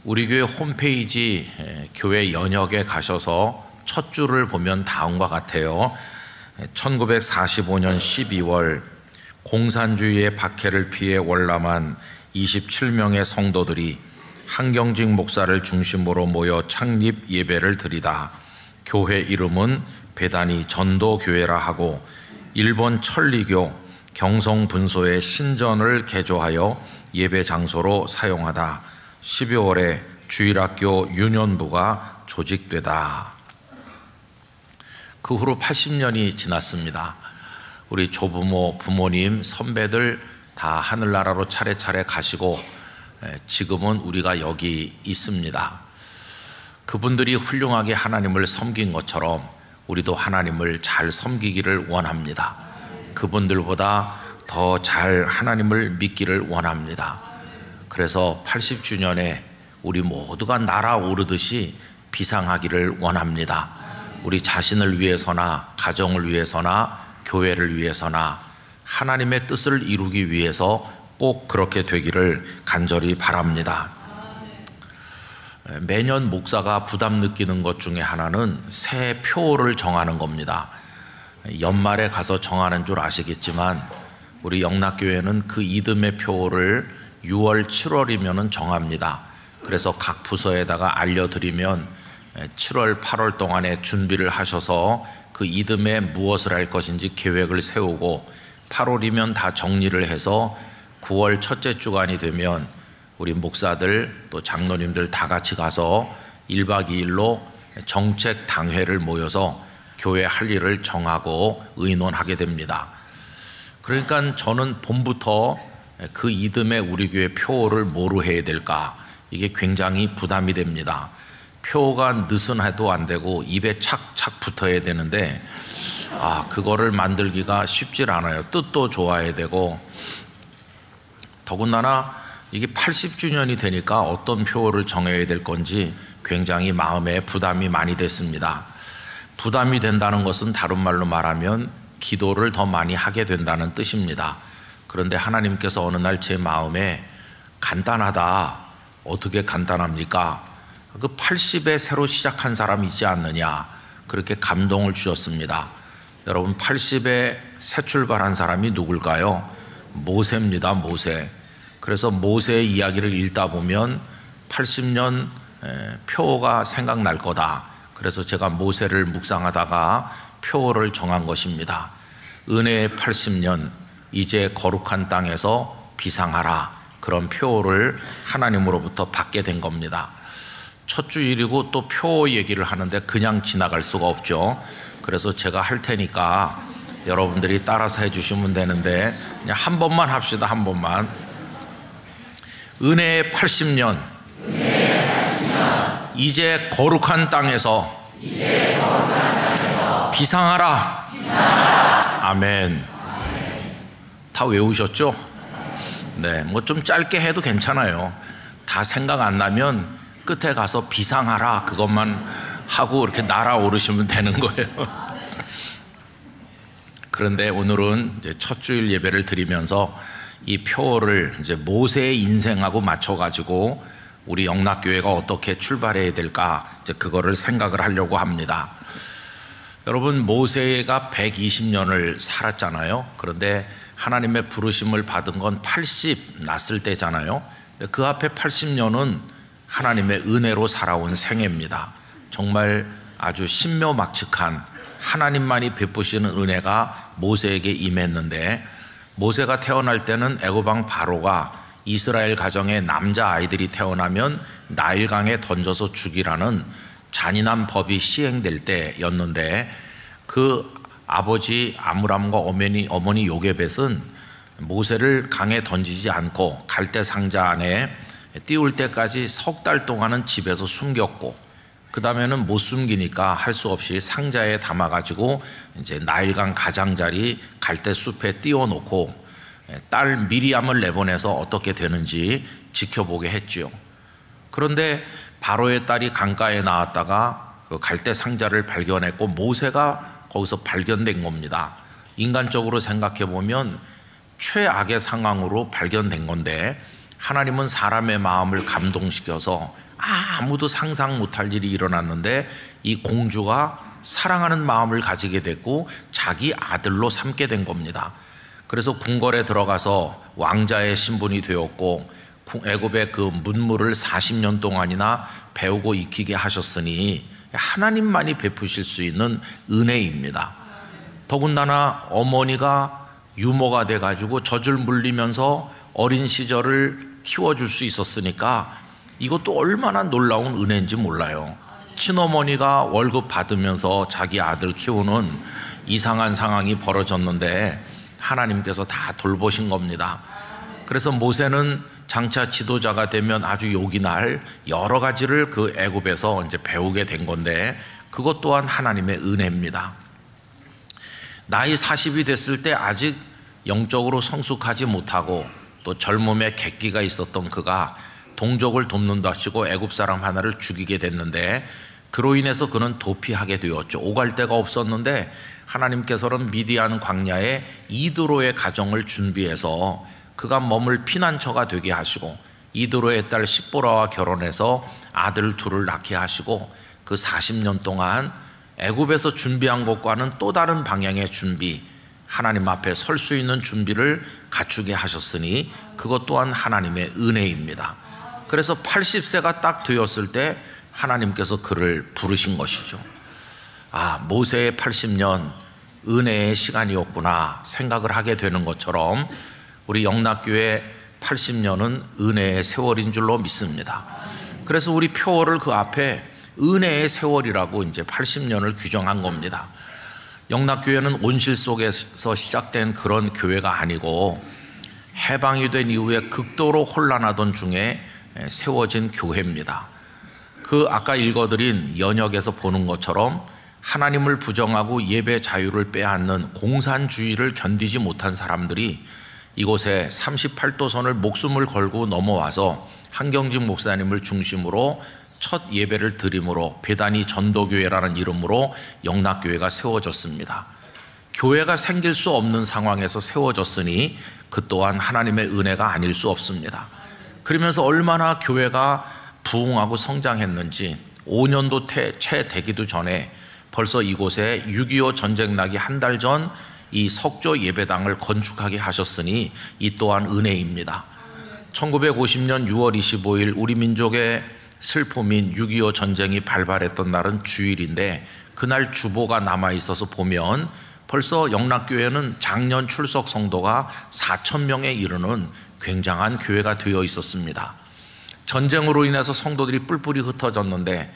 우리 교회 홈페이지 교회 연역에 가셔서 첫 줄을 보면 다음과 같아요. 1945년 12월 공산주의의 박해를 피해 월남한 27명의 성도들이 한경직 목사를 중심으로 모여 창립 예배를 드리다 교회 이름은 배단위 전도교회라 하고 일본 천리교 경성분소의 신전을 개조하여 예배 장소로 사용하다 12월에 주일학교 유년부가 조직되다. 그 후로 80년이 지났습니다. 우리 조부모, 부모님, 선배들 다 하늘나라로 차례차례 가시고 지금은 우리가 여기 있습니다. 그분들이 훌륭하게 하나님을 섬긴 것처럼 우리도 하나님을 잘 섬기기를 원합니다. 그분들보다 더 잘 하나님을 믿기를 원합니다. 그래서 80주년에 우리 모두가 날아오르듯이 비상하기를 원합니다. 우리 자신을 위해서나 가정을 위해서나 교회를 위해서나 하나님의 뜻을 이루기 위해서 꼭 그렇게 되기를 간절히 바랍니다. 매년 목사가 부담 느끼는 것 중에 하나는 새 표를 정하는 겁니다. 연말에 가서 정하는 줄 아시겠지만 우리 영락교회는 그 이듬해 표를 6월, 7월이면 정합니다. 그래서 각 부서에다가 알려드리면 7월, 8월 동안에 준비를 하셔서 그 이듬해 무엇을 할 것인지 계획을 세우고 8월이면 다 정리를 해서 9월 첫째 주간이 되면 우리 목사들 또 장로님들 다 같이 가서 1박 2일로 정책 당회를 모여서 교회 할 일을 정하고 의논하게 됩니다. 그러니까 저는 봄부터 그 이듬해 우리 교회 표를 뭐로 해야 될까, 이게 굉장히 부담이 됩니다. 표가 느슨해도 안 되고 입에 착착 붙어야 되는데 그거를 만들기가 쉽질 않아요. 뜻도 좋아야 되고, 더군다나 이게 80주년이 되니까 어떤 표를 정해야 될 건지 굉장히 마음에 부담이 많이 됐습니다. 부담이 된다는 것은 다른 말로 말하면 기도를 더 많이 하게 된다는 뜻입니다. 그런데 하나님께서 어느 날 제 마음에 간단하다. 어떻게 간단합니까? 그 80에 새로 시작한 사람이 있지 않느냐, 그렇게 감동을 주셨습니다. 여러분, 80에 새 출발한 사람이 누굴까요? 모세입니다. 모세. 그래서 모세의 이야기를 읽다 보면 80년 표가 생각날 거다. 그래서 제가 모세를 묵상하다가 표를 정한 것입니다. 은혜의 80년, 이제 거룩한 땅에서 비상하라. 그런 표를 하나님으로부터 받게 된 겁니다. 첫 주일이고 또 표 얘기를 하는데 그냥 지나갈 수가 없죠. 그래서 제가 할 테니까 여러분들이 따라서 해주시면 되는데, 그냥 한 번만 합시다. 한 번만. 은혜의 80년, 이제 거룩한 땅에서 비상하라. 아멘. 다 외우셨죠? 네, 뭐 좀 짧게 해도 괜찮아요. 다 생각 안 나면 끝에 가서 비상하라 그것만 하고 이렇게 날아오르시면 되는 거예요. 그런데 오늘은 이제 첫 주일 예배를 드리면서 이 표를 이제 모세의 인생하고 맞춰가지고 우리 영락교회가 어떻게 출발해야 될까, 이제 그거를 생각을 하려고 합니다. 여러분, 모세가 120년을 살았잖아요. 그런데 하나님의 부르심을 받은 건 80 났을 때잖아요. 그 앞에 80년은 하나님의 은혜로 살아온 생애입니다. 정말 아주 신묘막측한 하나님만이 베푸시는 은혜가 모세에게 임했는데, 모세가 태어날 때는 애굽 왕 바로가 이스라엘 가정에 남자아이들이 태어나면 나일강에 던져서 죽이라는 잔인한 법이 시행될 때였는데, 그 아버지 아므람과 어머니 요게벳은 모세를 강에 던지지 않고 갈대 상자 안에 띄울 때까지 3달 동안은 집에서 숨겼고, 그 다음에는 못 숨기니까 할 수 없이 상자에 담아가지고 이제 나일강 가장자리 갈대 숲에 띄워놓고 딸 미리암을 내보내서 어떻게 되는지 지켜보게 했지요. 그런데 바로의 딸이 강가에 나왔다가 그 갈대 상자를 발견했고, 모세가 거기서 발견된 겁니다. 인간적으로 생각해 보면 최악의 상황으로 발견된 건데, 하나님은 사람의 마음을 감동시켜서 아무도 상상 못할 일이 일어났는데 이 공주가 사랑하는 마음을 가지게 됐고 자기 아들로 삼게 된 겁니다. 그래서 궁궐에 들어가서 왕자의 신분이 되었고, 애굽의 그 문물을 40년 동안이나 배우고 익히게 하셨으니 하나님만이 베푸실 수 있는 은혜입니다. 더군다나 어머니가 유모가 돼가지고 젖을 물리면서 어린 시절을 키워줄 수 있었으니까 이것도 얼마나 놀라운 은혜인지 몰라요. 친어머니가 월급 받으면서 자기 아들 키우는 이상한 상황이 벌어졌는데 하나님께서 다 돌보신 겁니다. 그래서 모세는 장차 지도자가 되면 아주 요긴할 여러 가지를 그 애굽에서 이제 배우게 된 건데, 그것 또한 하나님의 은혜입니다. 나이 40이 됐을 때 아직 영적으로 성숙하지 못하고 또 젊음에 객기가 있었던 그가 동족을 돕는다시고 애굽 사람 하나를 죽이게 됐는데, 그로 인해서 그는 도피하게 되었죠. 오갈 데가 없었는데 하나님께서는 미디안 광야에 이드로의 가정을 준비해서 그가 머물 피난처가 되게 하시고, 이드로의 딸 십보라와 결혼해서 아들 둘을 낳게 하시고, 그 40년 동안 애굽에서 준비한 것과는 또 다른 방향의 준비, 하나님 앞에 설 수 있는 준비를 갖추게 하셨으니 그것 또한 하나님의 은혜입니다. 그래서 80세가 딱 되었을 때 하나님께서 그를 부르신 것이죠. 모세의 80년 은혜의 시간이었구나 생각을 하게 되는 것처럼 우리 영락교회 80년은 은혜의 세월인 줄로 믿습니다. 그래서 우리 표어를 그 앞에 은혜의 세월이라고 이제 80년을 규정한 겁니다. 영락교회는 온실 속에서 시작된 그런 교회가 아니고 해방이 된 이후에 극도로 혼란하던 중에 세워진 교회입니다. 그 아까 읽어드린 연역에서 보는 것처럼 하나님을 부정하고 예배 자유를 빼앗는 공산주의를 견디지 못한 사람들이 이곳에 38도선을 목숨을 걸고 넘어와서 한경직 목사님을 중심으로 첫 예배를 드림으로 배단위 전도교회라는 이름으로 영락교회가 세워졌습니다. 교회가 생길 수 없는 상황에서 세워졌으니 그 또한 하나님의 은혜가 아닐 수 없습니다. 그러면서 얼마나 교회가 부흥하고 성장했는지 5년도 채 되기도 전에 벌써 이곳에 6.25 전쟁 나기 한 달 전 이 석조 예배당을 건축하게 하셨으니 이 또한 은혜입니다. 1950년 6월 25일 우리 민족의 슬픔인 6.25 전쟁이 발발했던 날은 주일인데 그날 주보가 남아있어서 보면 벌써 영락교회는 작년 출석 성도가 4,000명에 이르는 굉장한 교회가 되어 있었습니다. 전쟁으로 인해서 성도들이 뿔뿔이 흩어졌는데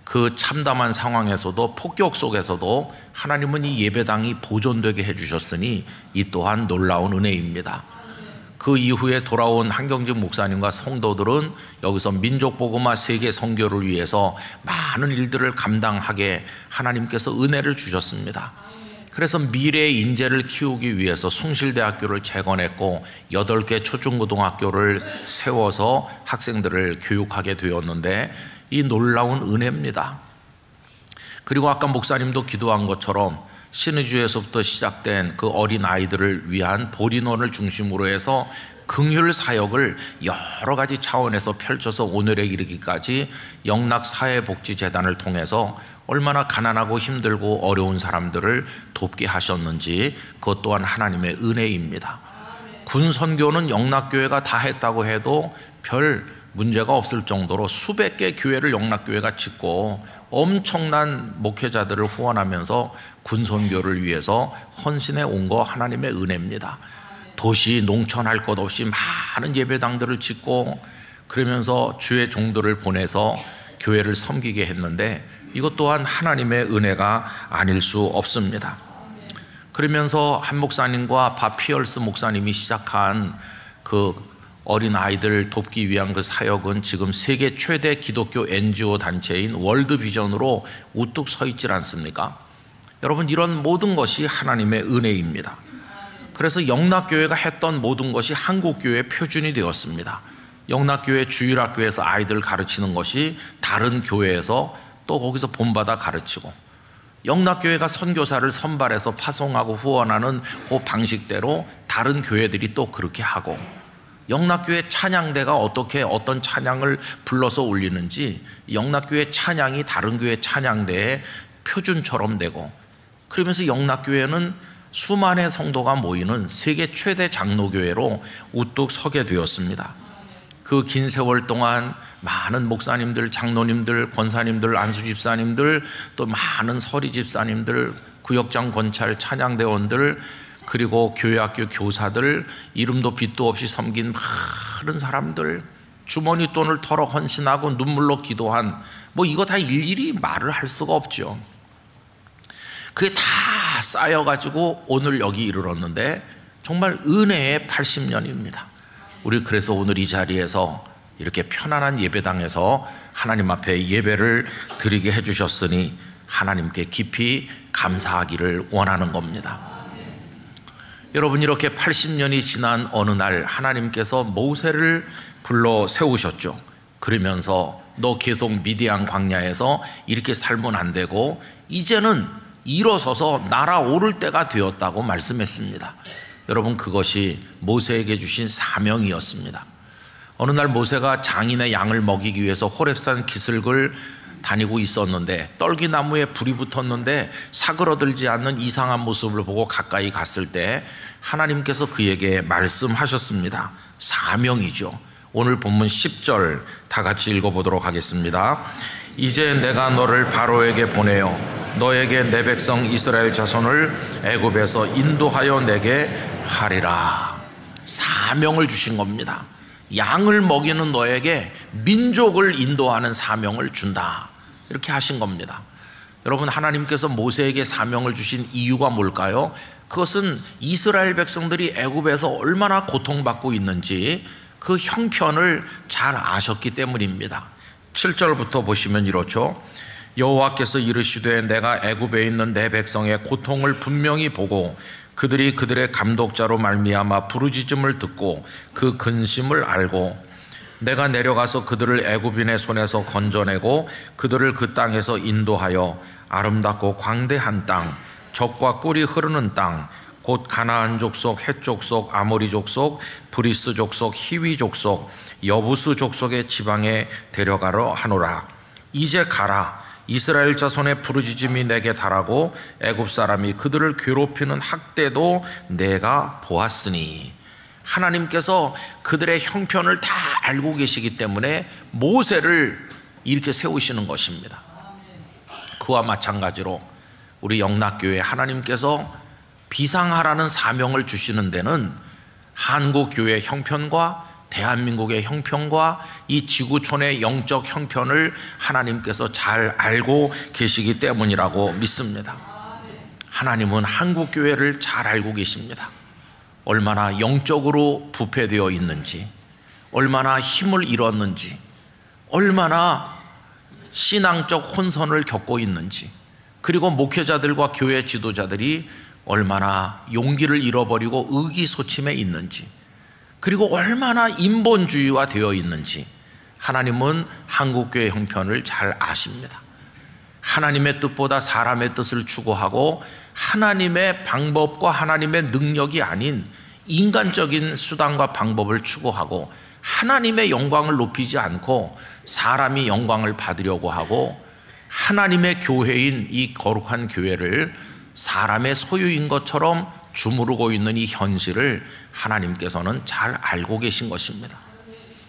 그 참담한 상황에서도 폭격 속에서도 하나님은 이 예배당이 보존되게 해주셨으니 이 또한 놀라운 은혜입니다. 그 이후에 돌아온 한경직 목사님과 성도들은 여기서 민족복음화 세계 선교를 위해서 많은 일들을 감당하게 하나님께서 은혜를 주셨습니다. 그래서 미래의 인재를 키우기 위해서 숭실대학교를 재건했고 8개 초중고등학교를 세워서 학생들을 교육하게 되었는데 이 놀라운 은혜입니다. 그리고 아까 목사님도 기도한 것처럼 신의주에서부터 시작된 그 어린 아이들을 위한 보리논을 중심으로 해서 긍휼 사역을 여러 가지 차원에서 펼쳐서 오늘에 이르기까지 영락사회복지재단을 통해서 얼마나 가난하고 힘들고 어려운 사람들을 돕게 하셨는지 그것 또한 하나님의 은혜입니다. 군선교는 영락교회가 다 했다고 해도 별 문제가 없을 정도로 수백 개 교회를 영락교회가 짓고 엄청난 목회자들을 후원하면서 군선교를 위해서 헌신해 온 거 하나님의 은혜입니다. 도시 농촌 할 것 없이 많은 예배당들을 짓고 그러면서 주의 종들을 보내서 교회를 섬기게 했는데 이것 또한 하나님의 은혜가 아닐 수 없습니다. 그러면서 한 목사님과 밥 피얼스 목사님이 시작한 그 어린 아이들 돕기 위한 그 사역은 지금 세계 최대 기독교 NGO 단체인 월드비전으로 우뚝 서 있질 않습니까? 여러분, 이런 모든 것이 하나님의 은혜입니다. 그래서 영락교회가 했던 모든 것이 한국교회의 표준이 되었습니다. 영락교회 주일학교에서 아이들 가르치는 것이 다른 교회에서 또 거기서 본받아 가르치고, 영락교회가 선교사를 선발해서 파송하고 후원하는 그 방식대로 다른 교회들이 또 그렇게 하고, 영락교회 찬양대가 어떻게 어떤 찬양을 불러서 올리는지 영락교회 찬양이 다른 교회 찬양대의 표준처럼 되고, 그러면서 영락교회는 수만의 성도가 모이는 세계 최대 장로교회로 우뚝 서게 되었습니다. 그 긴 세월 동안 많은 목사님들, 장로님들, 권사님들, 안수집사님들, 또 많은 서리집사님들, 구역장 권찰 찬양대원들, 그리고 교회학교 교사들, 이름도 빛도 없이 섬긴 많은 사람들, 주머니 돈을 털어 헌신하고 눈물로 기도한, 이거 다 일일이 말을 할 수가 없죠. 그게 다 쌓여가지고 오늘 여기 이르렀는데 정말 은혜의 80년입니다. 우리 그래서 오늘 이 자리에서 이렇게 편안한 예배당에서 하나님 앞에 예배를 드리게 해주셨으니 하나님께 깊이 감사하기를 원하는 겁니다. 여러분, 이렇게 80년이 지난 어느 날 하나님께서 모세를 불러 세우셨죠. 그러면서 너 계속 미디안 광야에서 이렇게 살면 안 되고 이제는 일어서서 날아오를 때가 되었다고 말씀했습니다. 여러분, 그것이 모세에게 주신 사명이었습니다. 어느 날 모세가 장인의 양을 먹이기 위해서 호렙산 기슭을 다니고 있었는데 떨기나무에 불이 붙었는데 사그러들지 않는 이상한 모습을 보고 가까이 갔을 때 하나님께서 그에게 말씀하셨습니다. 사명이죠. 오늘 본문 10절 다 같이 읽어보도록 하겠습니다. 이제 내가 너를 바로에게 보내어 너에게 내 백성 이스라엘 자손을 애굽에서 인도하여 내게 하리라. 사명을 주신 겁니다. 양을 먹이는 너에게 민족을 인도하는 사명을 준다, 이렇게 하신 겁니다. 여러분, 하나님께서 모세에게 사명을 주신 이유가 뭘까요? 그것은 이스라엘 백성들이 애굽에서 얼마나 고통받고 있는지 그 형편을 잘 아셨기 때문입니다. 7절부터 보시면 이렇죠. 여호와께서 이르시되 내가 애굽에 있는 내 백성의 고통을 분명히 보고 그들이 그들의 감독자로 말미암아 부르짖음을 듣고 그 근심을 알고 내가 내려가서 그들을 애굽인의 손에서 건져내고 그들을 그 땅에서 인도하여 아름답고 광대한 땅, 젖과 꿀이 흐르는 땅, 곧 가나안 족속, 헷 족속, 아모리 족속, 브리스 족속, 히위 족속, 여부스 족속의 지방에 데려가려 하노라. 이제 가라. 이스라엘 자손의 부르짖음이 내게 달하고 애굽 사람이 그들을 괴롭히는 학대도 내가 보았으니. 하나님께서 그들의 형편을 다 알고 계시기 때문에 모세를 이렇게 세우시는 것입니다. 그와 마찬가지로 우리 영락교회 하나님께서 비상하라는 사명을 주시는 데는 한국교회 형편과 대한민국의 형편과 이 지구촌의 영적 형편을 하나님께서 잘 알고 계시기 때문이라고 믿습니다. 하나님은 한국교회를 잘 알고 계십니다. 얼마나 영적으로 부패되어 있는지, 얼마나 힘을 잃었는지, 얼마나 신앙적 혼선을 겪고 있는지, 그리고 목회자들과 교회 지도자들이 얼마나 용기를 잃어버리고 의기소침해 있는지, 그리고 얼마나 인본주의화 되어 있는지 하나님은 한국교회 형편을 잘 아십니다. 하나님의 뜻보다 사람의 뜻을 추구하고 하나님의 방법과 하나님의 능력이 아닌 인간적인 수단과 방법을 추구하고 하나님의 영광을 높이지 않고 사람이 영광을 받으려고 하고 하나님의 교회인 이 거룩한 교회를 사람의 소유인 것처럼 주무르고 있는 이 현실을 하나님께서는 잘 알고 계신 것입니다.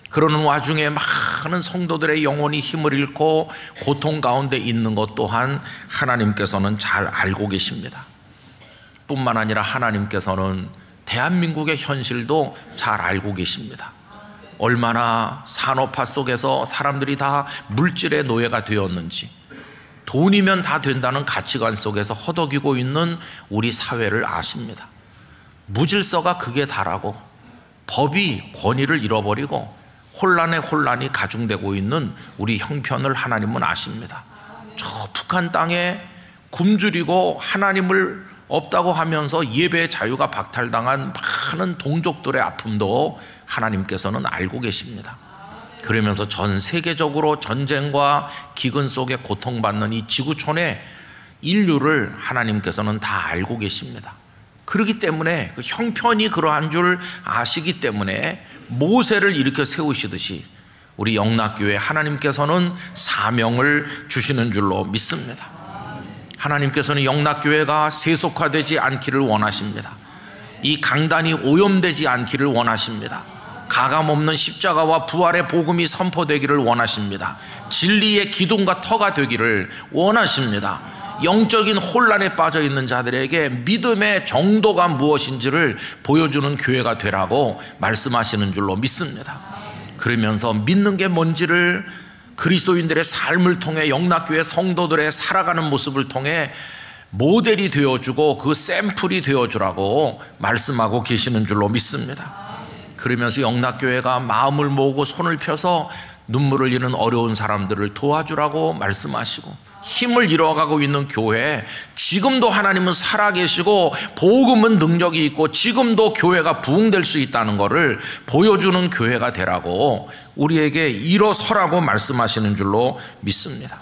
그러는 와중에 많은 성도들의 영혼이 힘을 잃고 고통 가운데 있는 것 또한 하나님께서는 잘 알고 계십니다. 뿐만 아니라 하나님께서는 대한민국의 현실도 잘 알고 계십니다. 얼마나 산업화 속에서 사람들이 다 물질의 노예가 되었는지, 돈이면 다 된다는 가치관 속에서 허덕이고 있는 우리 사회를 아십니다. 무질서가 극에 달하고 법이 권위를 잃어버리고 혼란에 혼란이 가중되고 있는 우리 형편을 하나님은 아십니다. 저 북한 땅에 굶주리고 하나님을 없다고 하면서 예배의 자유가 박탈당한 많은 동족들의 아픔도 하나님께서는 알고 계십니다. 그러면서 전 세계적으로 전쟁과 기근 속에 고통받는 이 지구촌의 인류를 하나님께서는 다 알고 계십니다. 그렇기 때문에 그 형편이 그러한 줄 아시기 때문에 모세를 이렇게 세우시듯이 우리 영락교회 하나님께서는 사명을 주시는 줄로 믿습니다. 하나님께서는 영락교회가 세속화되지 않기를 원하십니다. 이 강단이 오염되지 않기를 원하십니다. 가감없는 십자가와 부활의 복음이 선포되기를 원하십니다. 진리의 기둥과 터가 되기를 원하십니다. 영적인 혼란에 빠져 있는 자들에게 믿음의 정도가 무엇인지를 보여주는 교회가 되라고 말씀하시는 줄로 믿습니다. 그러면서 믿는 게 뭔지를 그리스도인들의 삶을 통해 영락교회 성도들의 살아가는 모습을 통해 모델이 되어주고 그 샘플이 되어주라고 말씀하고 계시는 줄로 믿습니다. 그러면서 영락교회가 마음을 모으고 손을 펴서 눈물을 잃는 어려운 사람들을 도와주라고 말씀하시고, 힘을 잃어가고 있는 교회, 지금도 하나님은 살아계시고 복음은 능력이 있고 지금도 교회가 부흥될 수 있다는 것을 보여주는 교회가 되라고 우리에게 일어서라고 말씀하시는 줄로 믿습니다.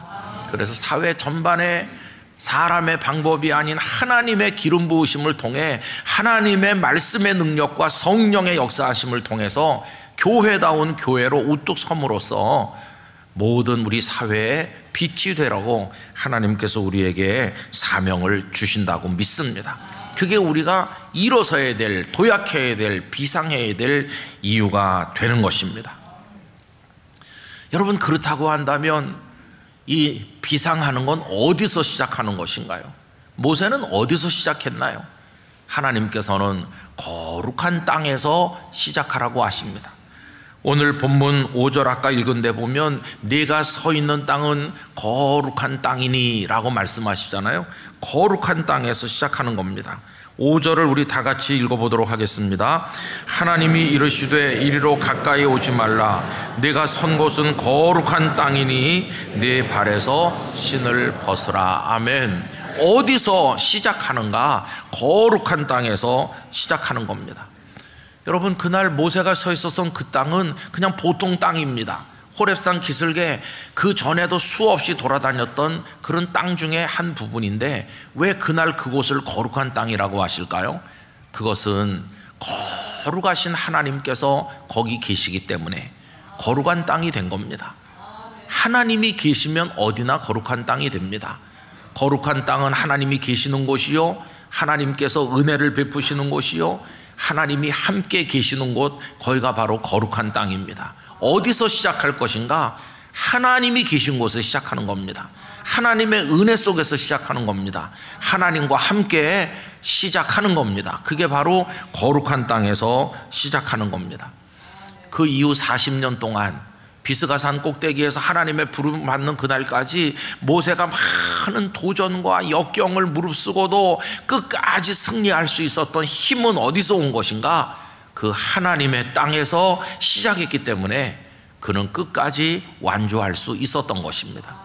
그래서 사회 전반에 사람의 방법이 아닌 하나님의 기름 부으심을 통해 하나님의 말씀의 능력과 성령의 역사하심을 통해서 교회다운 교회로 우뚝 섬으로써 모든 우리 사회에 빛이 되라고 하나님께서 우리에게 사명을 주신다고 믿습니다. 그게 우리가 일어서야 될, 도약해야 될, 비상해야 될 이유가 되는 것입니다. 여러분, 그렇다고 한다면 이 비상하는 건 어디서 시작하는 것인가요? 모세는 어디서 시작했나요? 하나님께서는 거룩한 땅에서 시작하라고 하십니다. 오늘 본문 5절 아까 읽은 데 보면 네가 서 있는 땅은 거룩한 땅이니 라고 말씀하시잖아요. 거룩한 땅에서 시작하는 겁니다. 5절을 우리 다 같이 읽어보도록 하겠습니다. 하나님이 이르시되 이리로 가까이 오지 말라. 네가 선 곳은 거룩한 땅이니 네 발에서 신을 벗으라. 아멘. 어디서 시작하는가? 거룩한 땅에서 시작하는 겁니다. 여러분, 그날 모세가 서 있었던 그 땅은 그냥 보통 땅입니다. 호렙산 기슭에 그 전에도 수없이 돌아다녔던 그런 땅 중에 한 부분인데 왜 그날 그곳을 거룩한 땅이라고 하실까요? 그것은 거룩하신 하나님께서 거기 계시기 때문에 거룩한 땅이 된 겁니다. 하나님이 계시면 어디나 거룩한 땅이 됩니다. 거룩한 땅은 하나님이 계시는 곳이요, 하나님께서 은혜를 베푸시는 곳이요, 하나님이 함께 계시는 곳, 거기가 바로 거룩한 땅입니다. 어디서 시작할 것인가? 하나님이 계신 곳에 시작하는 겁니다. 하나님의 은혜 속에서 시작하는 겁니다. 하나님과 함께 시작하는 겁니다. 그게 바로 거룩한 땅에서 시작하는 겁니다. 그 이후 40년 동안 비스가산 꼭대기에서 하나님의 부름 받는 그날까지 모세가 많은 도전과 역경을 무릅쓰고도 끝까지 승리할 수 있었던 힘은 어디서 온 것인가? 그 하나님의 땅에서 시작했기 때문에 그는 끝까지 완주할 수 있었던 것입니다.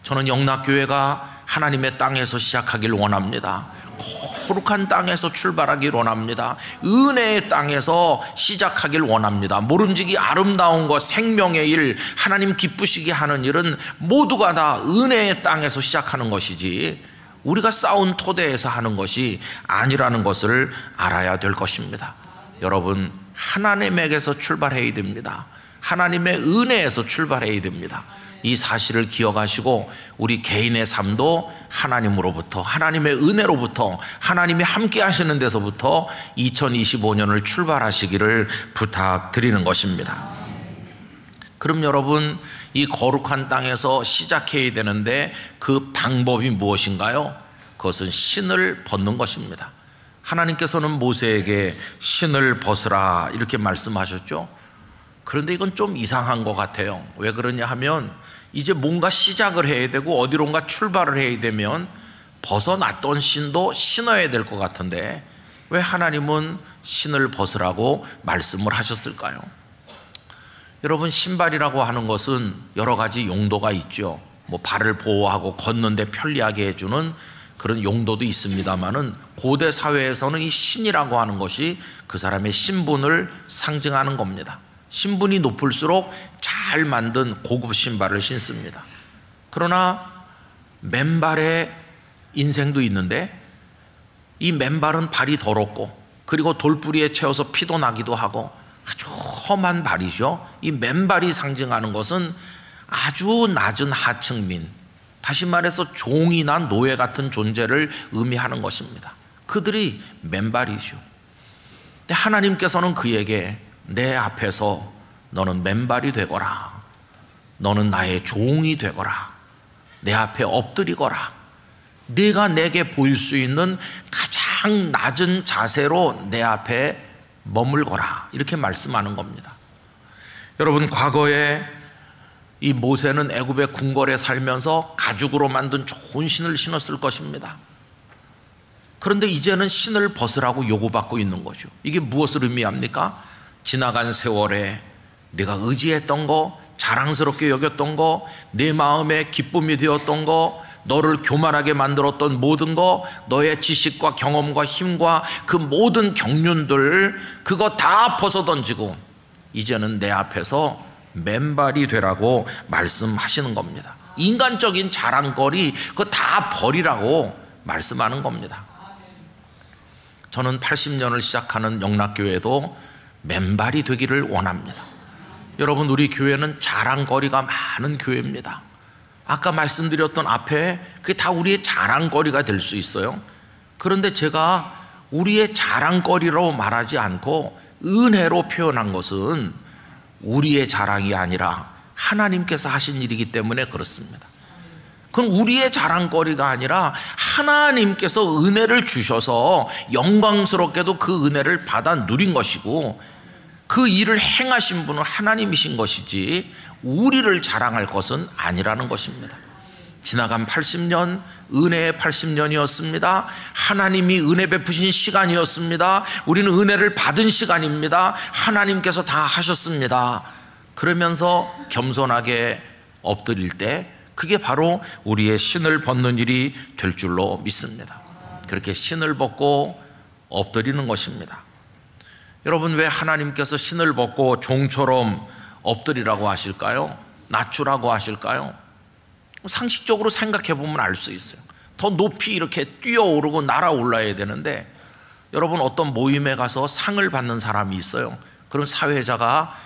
저는 영락교회가 하나님의 땅에서 시작하길 원합니다. 거룩한 땅에서 출발하길 원합니다. 은혜의 땅에서 시작하길 원합니다. 모름지기 아름다운 것, 생명의 일, 하나님 기쁘시게 하는 일은 모두가 다 은혜의 땅에서 시작하는 것이지 우리가 쌓은 토대에서 하는 것이 아니라는 것을 알아야 될 것입니다. 여러분, 하나님에게서 출발해야 됩니다. 하나님의 은혜에서 출발해야 됩니다. 이 사실을 기억하시고 우리 개인의 삶도 하나님으로부터, 하나님의 은혜로부터, 하나님이 함께 하시는 데서부터 2025년을 출발하시기를 부탁드리는 것입니다. 그럼 여러분, 이 거룩한 땅에서 시작해야 되는데 그 방법이 무엇인가요? 그것은 신을 벗는 것입니다. 하나님께서는 모세에게 신을 벗으라 이렇게 말씀하셨죠. 그런데 이건 좀 이상한 것 같아요. 왜 그러냐 하면 이제 뭔가 시작을 해야 되고 어디론가 출발을 해야 되면 벗어났던 신도 신어야 될 것 같은데 왜 하나님은 신을 벗으라고 말씀을 하셨을까요? 여러분, 신발이라고 하는 것은 여러 가지 용도가 있죠. 뭐 발을 보호하고 걷는데 편리하게 해주는 그런 용도도 있습니다만은 고대 사회에서는 이 신이라고 하는 것이 그 사람의 신분을 상징하는 겁니다. 신분이 높을수록 잘 만든 고급 신발을 신습니다. 그러나 맨발의 인생도 있는데 이 맨발은 발이 더럽고 그리고 돌뿌리에 채워서 피도 나기도 하고 아주 험한 발이죠. 이 맨발이 상징하는 것은 아주 낮은 하층민, 다시 말해서 종이나 노예 같은 존재를 의미하는 것입니다. 그들이 맨발이죠. 근데 하나님께서는 그에게 내 앞에서 너는 맨발이 되거라, 너는 나의 종이 되거라, 내 앞에 엎드리거라, 네가 내게 보일 수 있는 가장 낮은 자세로 내 앞에 머물거라, 이렇게 말씀하는 겁니다. 여러분, 과거에 이 모세는 애굽의 궁궐에 살면서 가죽으로 만든 좋은 신을 신었을 것입니다. 그런데 이제는 신을 벗으라고 요구받고 있는 거죠. 이게 무엇을 의미합니까? 지나간 세월에 네가 의지했던 거, 자랑스럽게 여겼던 거, 내 마음에 기쁨이 되었던 거, 너를 교만하게 만들었던 모든 거, 너의 지식과 경험과 힘과 그 모든 경륜들, 그거 다 벗어던지고 이제는 내 앞에서 맨발이 되라고 말씀하시는 겁니다. 인간적인 자랑거리 그거 다 버리라고 말씀하는 겁니다. 저는 80년을 시작하는 영락교회도 맨발이 되기를 원합니다. 여러분, 우리 교회는 자랑거리가 많은 교회입니다. 아까 말씀드렸던 앞에 그게 다 우리의 자랑거리가 될 수 있어요. 그런데 제가 우리의 자랑거리로 말하지 않고 은혜로 표현한 것은 우리의 자랑이 아니라 하나님께서 하신 일이기 때문에 그렇습니다. 그건 우리의 자랑거리가 아니라 하나님께서 은혜를 주셔서 영광스럽게도 그 은혜를 받아 누린 것이고 그 일을 행하신 분은 하나님이신 것이지 우리를 자랑할 것은 아니라는 것입니다. 지나간 80년 은혜의 80년이었습니다. 하나님이 은혜 베푸신 시간이었습니다. 우리는 은혜를 받은 시간입니다. 하나님께서 다 하셨습니다. 그러면서 겸손하게 엎드릴 때 그게 바로 우리의 신을 벗는 일이 될 줄로 믿습니다. 그렇게 신을 벗고 엎드리는 것입니다. 여러분, 왜 하나님께서 신을 벗고 종처럼 엎드리라고 하실까요? 낮추라고 하실까요? 상식적으로 생각해 보면 알 수 있어요. 더 높이 이렇게 뛰어오르고 날아올라야 되는데, 여러분 어떤 모임에 가서 상을 받는 사람이 있어요. 그럼 사회자가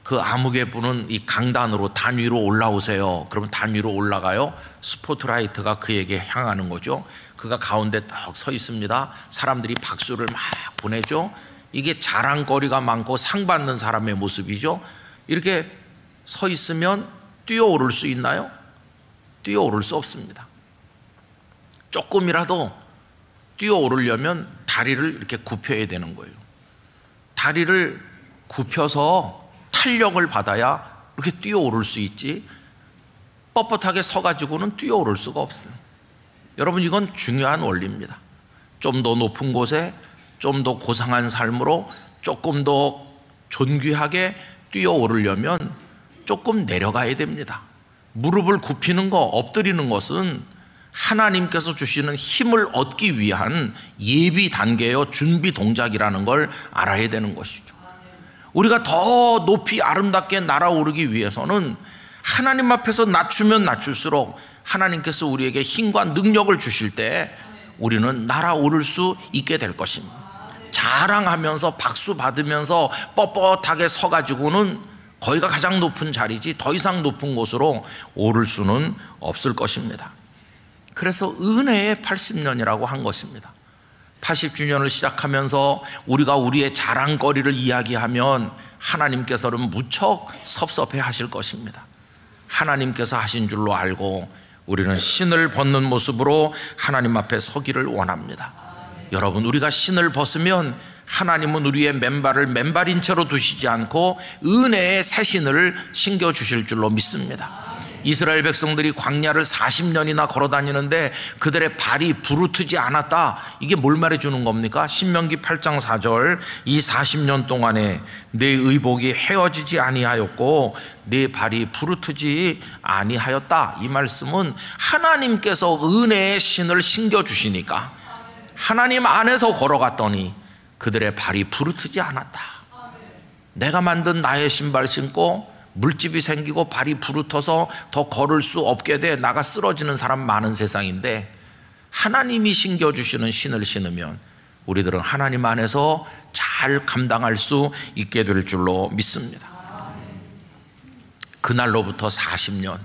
그 아무개 분은 이 강단으로 단 위로 올라오세요. 그러면 단 위로 올라가요. 스포트라이트가 그에게 향하는 거죠. 그가 가운데 딱 서 있습니다. 사람들이 박수를 막 보내죠. 이게 자랑거리가 많고 상 받는 사람의 모습이죠. 이렇게 서 있으면 뛰어오를 수 있나요? 뛰어오를 수 없습니다. 조금이라도 뛰어오르려면 다리를 이렇게 굽혀야 되는 거예요. 다리를 굽혀서 탄력을 받아야 이렇게 뛰어오를 수 있지, 뻣뻣하게 서가지고는 뛰어오를 수가 없어요. 여러분, 이건 중요한 원리입니다. 좀 더 높은 곳에 좀 더 고상한 삶으로 조금 더 존귀하게 뛰어오르려면 조금 내려가야 됩니다. 무릎을 굽히는 거, 엎드리는 것은 하나님께서 주시는 힘을 얻기 위한 예비 단계요, 준비 동작이라는 걸 알아야 되는 것이죠. 우리가 더 높이 아름답게 날아오르기 위해서는 하나님 앞에서 낮추면 낮출수록 하나님께서 우리에게 힘과 능력을 주실 때 우리는 날아오를 수 있게 될 것입니다. 자랑하면서 박수 받으면서 뻣뻣하게 서가지고는 거기가 가장 높은 자리지 더 이상 높은 곳으로 오를 수는 없을 것입니다. 그래서 은혜의 80년이라고 한 것입니다. 80주년을 시작하면서 우리가 우리의 자랑거리를 이야기하면 하나님께서는 무척 섭섭해 하실 것입니다. 하나님께서 하신 줄로 알고 우리는 신을 벗는 모습으로 하나님 앞에 서기를 원합니다. 여러분, 우리가 신을 벗으면 하나님은 우리의 맨발을 맨발인 채로 두시지 않고 은혜의 새 신을 신겨주실 줄로 믿습니다. 이스라엘 백성들이 광야를 40년이나 걸어다니는데 그들의 발이 부르트지 않았다. 이게 뭘 말해주는 겁니까? 신명기 8장 4절, 이 40년 동안에 내 의복이 헤어지지 아니하였고 내 발이 부르트지 아니하였다. 이 말씀은 하나님께서 은혜의 신을 신겨주시니까 하나님 안에서 걸어갔더니 그들의 발이 부르트지 않았다. 내가 만든 나의 신발 신고 물집이 생기고 발이 부르터서 더 걸을 수 없게 돼 나가 쓰러지는 사람 많은 세상인데, 하나님이 신겨주시는 신을 신으면 우리들은 하나님 안에서 잘 감당할 수 있게 될 줄로 믿습니다. 그날로부터 40년,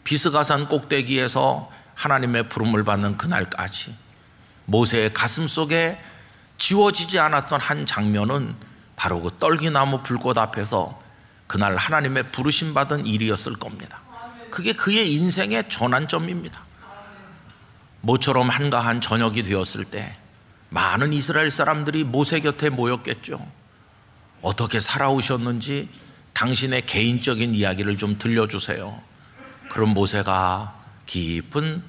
비스가산 꼭대기에서 하나님의 부름을 받는 그날까지 모세의 가슴 속에 지워지지 않았던 한 장면은 바로 그 떨기나무 불꽃 앞에서 그날 하나님의 부르심 받은 일이었을 겁니다. 그게 그의 인생의 전환점입니다. 모처럼 한가한 저녁이 되었을 때 많은 이스라엘 사람들이 모세 곁에 모였겠죠. 어떻게 살아오셨는지 당신의 개인적인 이야기를 좀 들려주세요. 그럼 모세가 깊은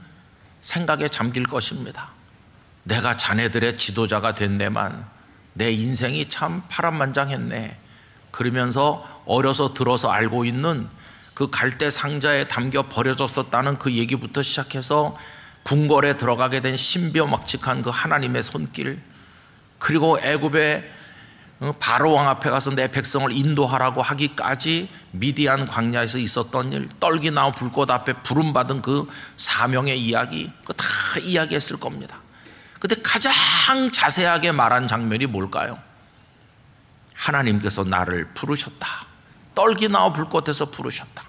생각에 잠길 것입니다. 내가 자네들의 지도자가 됐네만 내 인생이 참 파란만장했네. 그러면서 어려서 들어서 알고 있는 그 갈대 상자에 담겨 버려졌었다는 그 얘기부터 시작해서 궁궐에 들어가게 된 신비막측한 그 하나님의 손길, 그리고 애굽의 바로 왕 앞에 가서 내 백성을 인도하라고 하기까지 미디안 광야에서 있었던 일, 떨기나무 불꽃 앞에 부름받은 그 사명의 이야기, 그거 다 이야기했을 겁니다. 근데 가장 자세하게 말한 장면이 뭘까요? 하나님께서 나를 부르셨다. 떨기나무 불꽃에서 부르셨다.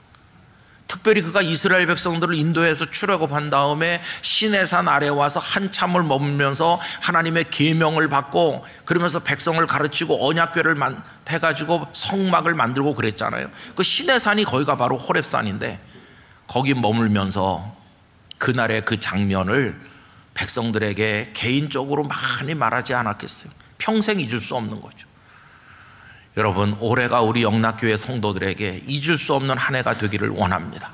특별히 그가 이스라엘 백성들을 인도해서 출애굽한 다음에 시내산 아래 와서 한참을 머물면서 하나님의 계명을 받고, 그러면서 백성을 가르치고 언약궤를 해가지고 성막을 만들고 그랬잖아요. 그 시내산이 거기가 바로 호렙산인데 거기 머물면서 그날의 그 장면을 백성들에게 개인적으로 많이 말하지 않았겠어요? 평생 잊을 수 없는 거죠. 여러분, 올해가 우리 영락교회 성도들에게 잊을 수 없는 한 해가 되기를 원합니다.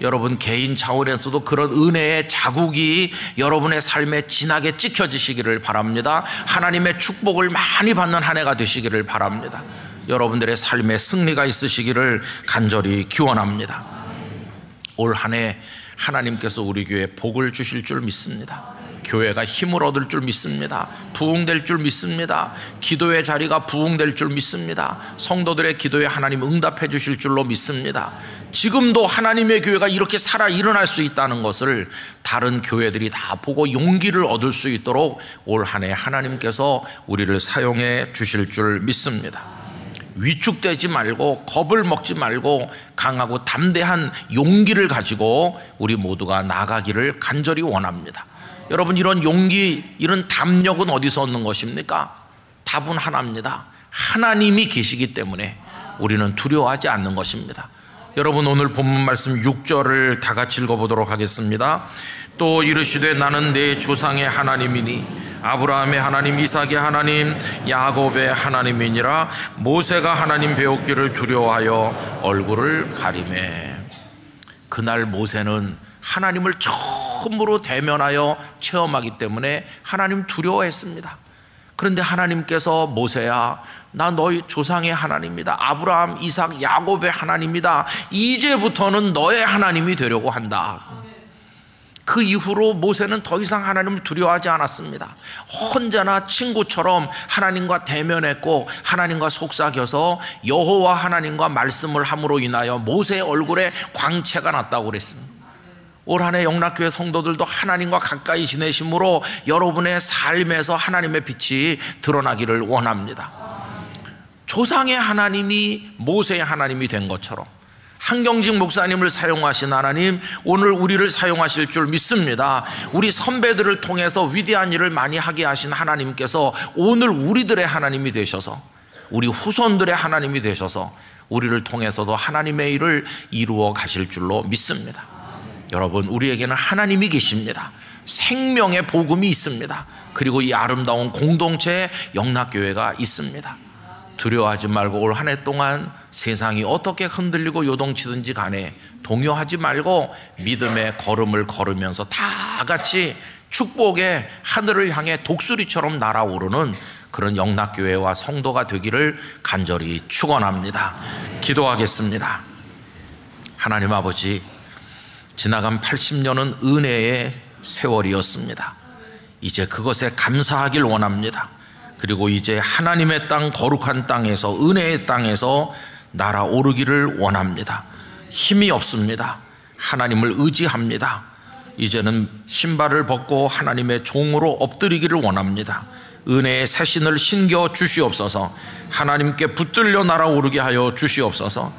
여러분 개인 차원에서도 그런 은혜의 자국이 여러분의 삶에 진하게 찍혀지시기를 바랍니다. 하나님의 축복을 많이 받는 한 해가 되시기를 바랍니다. 여러분들의 삶에 승리가 있으시기를 간절히 기원합니다. 올 한 해 하나님께서 우리 교회에 복을 주실 줄 믿습니다. 교회가 힘을 얻을 줄 믿습니다. 부흥될 줄 믿습니다. 기도의 자리가 부흥될 줄 믿습니다. 성도들의 기도에 하나님 응답해 주실 줄로 믿습니다. 지금도 하나님의 교회가 이렇게 살아 일어날 수 있다는 것을 다른 교회들이 다 보고 용기를 얻을 수 있도록 올 한 해 하나님께서 우리를 사용해 주실 줄 믿습니다. 위축되지 말고 겁을 먹지 말고 강하고 담대한 용기를 가지고 우리 모두가 나가기를 간절히 원합니다. 여러분, 이런 용기, 이런 담력은 어디서 얻는 것입니까? 답은 하나입니다. 하나님이 계시기 때문에 우리는 두려워하지 않는 것입니다. 여러분, 오늘 본문 말씀 6절을 다 같이 읽어보도록 하겠습니다. 또 이르시되 나는 내 조상의 하나님이니 아브라함의 하나님, 이삭의 하나님, 야곱의 하나님이니라. 모세가 하나님 배웠기를 두려워하여 얼굴을 가리매. 그날 모세는 하나님을 처음으로 대면하여 체험하기 때문에 하나님 두려워했습니다. 그런데 하나님께서 모세야, 나 너희 조상의 하나님이다. 아브라함, 이삭, 야곱의 하나님이다. 이제부터는 너의 하나님이 되려고 한다. 그 이후로 모세는 더 이상 하나님을 두려워하지 않았습니다. 언제나 친구처럼 하나님과 대면했고 하나님과 속삭여서 여호와 하나님과 말씀을 함으로 인하여 모세의 얼굴에 광채가 났다고 그랬습니다. 올 한 해 영락교회 성도들도 하나님과 가까이 지내심으로 여러분의 삶에서 하나님의 빛이 드러나기를 원합니다. 조상의 하나님이 모세의 하나님이 된 것처럼 한경직 목사님을 사용하신 하나님, 오늘 우리를 사용하실 줄 믿습니다. 우리 선배들을 통해서 위대한 일을 많이 하게 하신 하나님께서 오늘 우리들의 하나님이 되셔서, 우리 후손들의 하나님이 되셔서 우리를 통해서도 하나님의 일을 이루어 가실 줄로 믿습니다. 여러분, 우리에게는 하나님이 계십니다. 생명의 복음이 있습니다. 그리고 이 아름다운 공동체의 영락교회가 있습니다. 두려워하지 말고 올 한 해 동안 세상이 어떻게 흔들리고 요동치든지 간에 동요하지 말고 믿음의 걸음을 걸으면서 다 같이 축복의 하늘을 향해 독수리처럼 날아오르는 그런 영락교회와 성도가 되기를 간절히 축원합니다. 기도하겠습니다. 하나님 아버지, 지나간 80년은 은혜의 세월이었습니다. 이제 그것에 감사하길 원합니다. 그리고 이제 하나님의 땅, 거룩한 땅에서, 은혜의 땅에서 날아오르기를 원합니다. 힘이 없습니다. 하나님을 의지합니다. 이제는 신발을 벗고 하나님의 종으로 엎드리기를 원합니다. 은혜의 새 신을 신겨 주시옵소서. 하나님께 붙들려 날아오르게 하여 주시옵소서.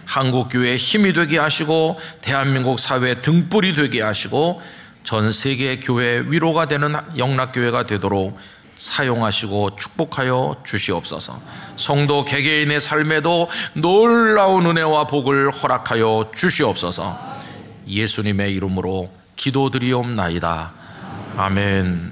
한국교회의 힘이 되게 하시고 대한민국 사회의 등불이 되게 하시고 전 세계 교회의 위로가 되는 영락교회가 되도록 사용하시고 축복하여 주시옵소서. 성도 개개인의 삶에도 놀라운 은혜와 복을 허락하여 주시옵소서. 예수님의 이름으로 기도드리옵나이다. 아멘.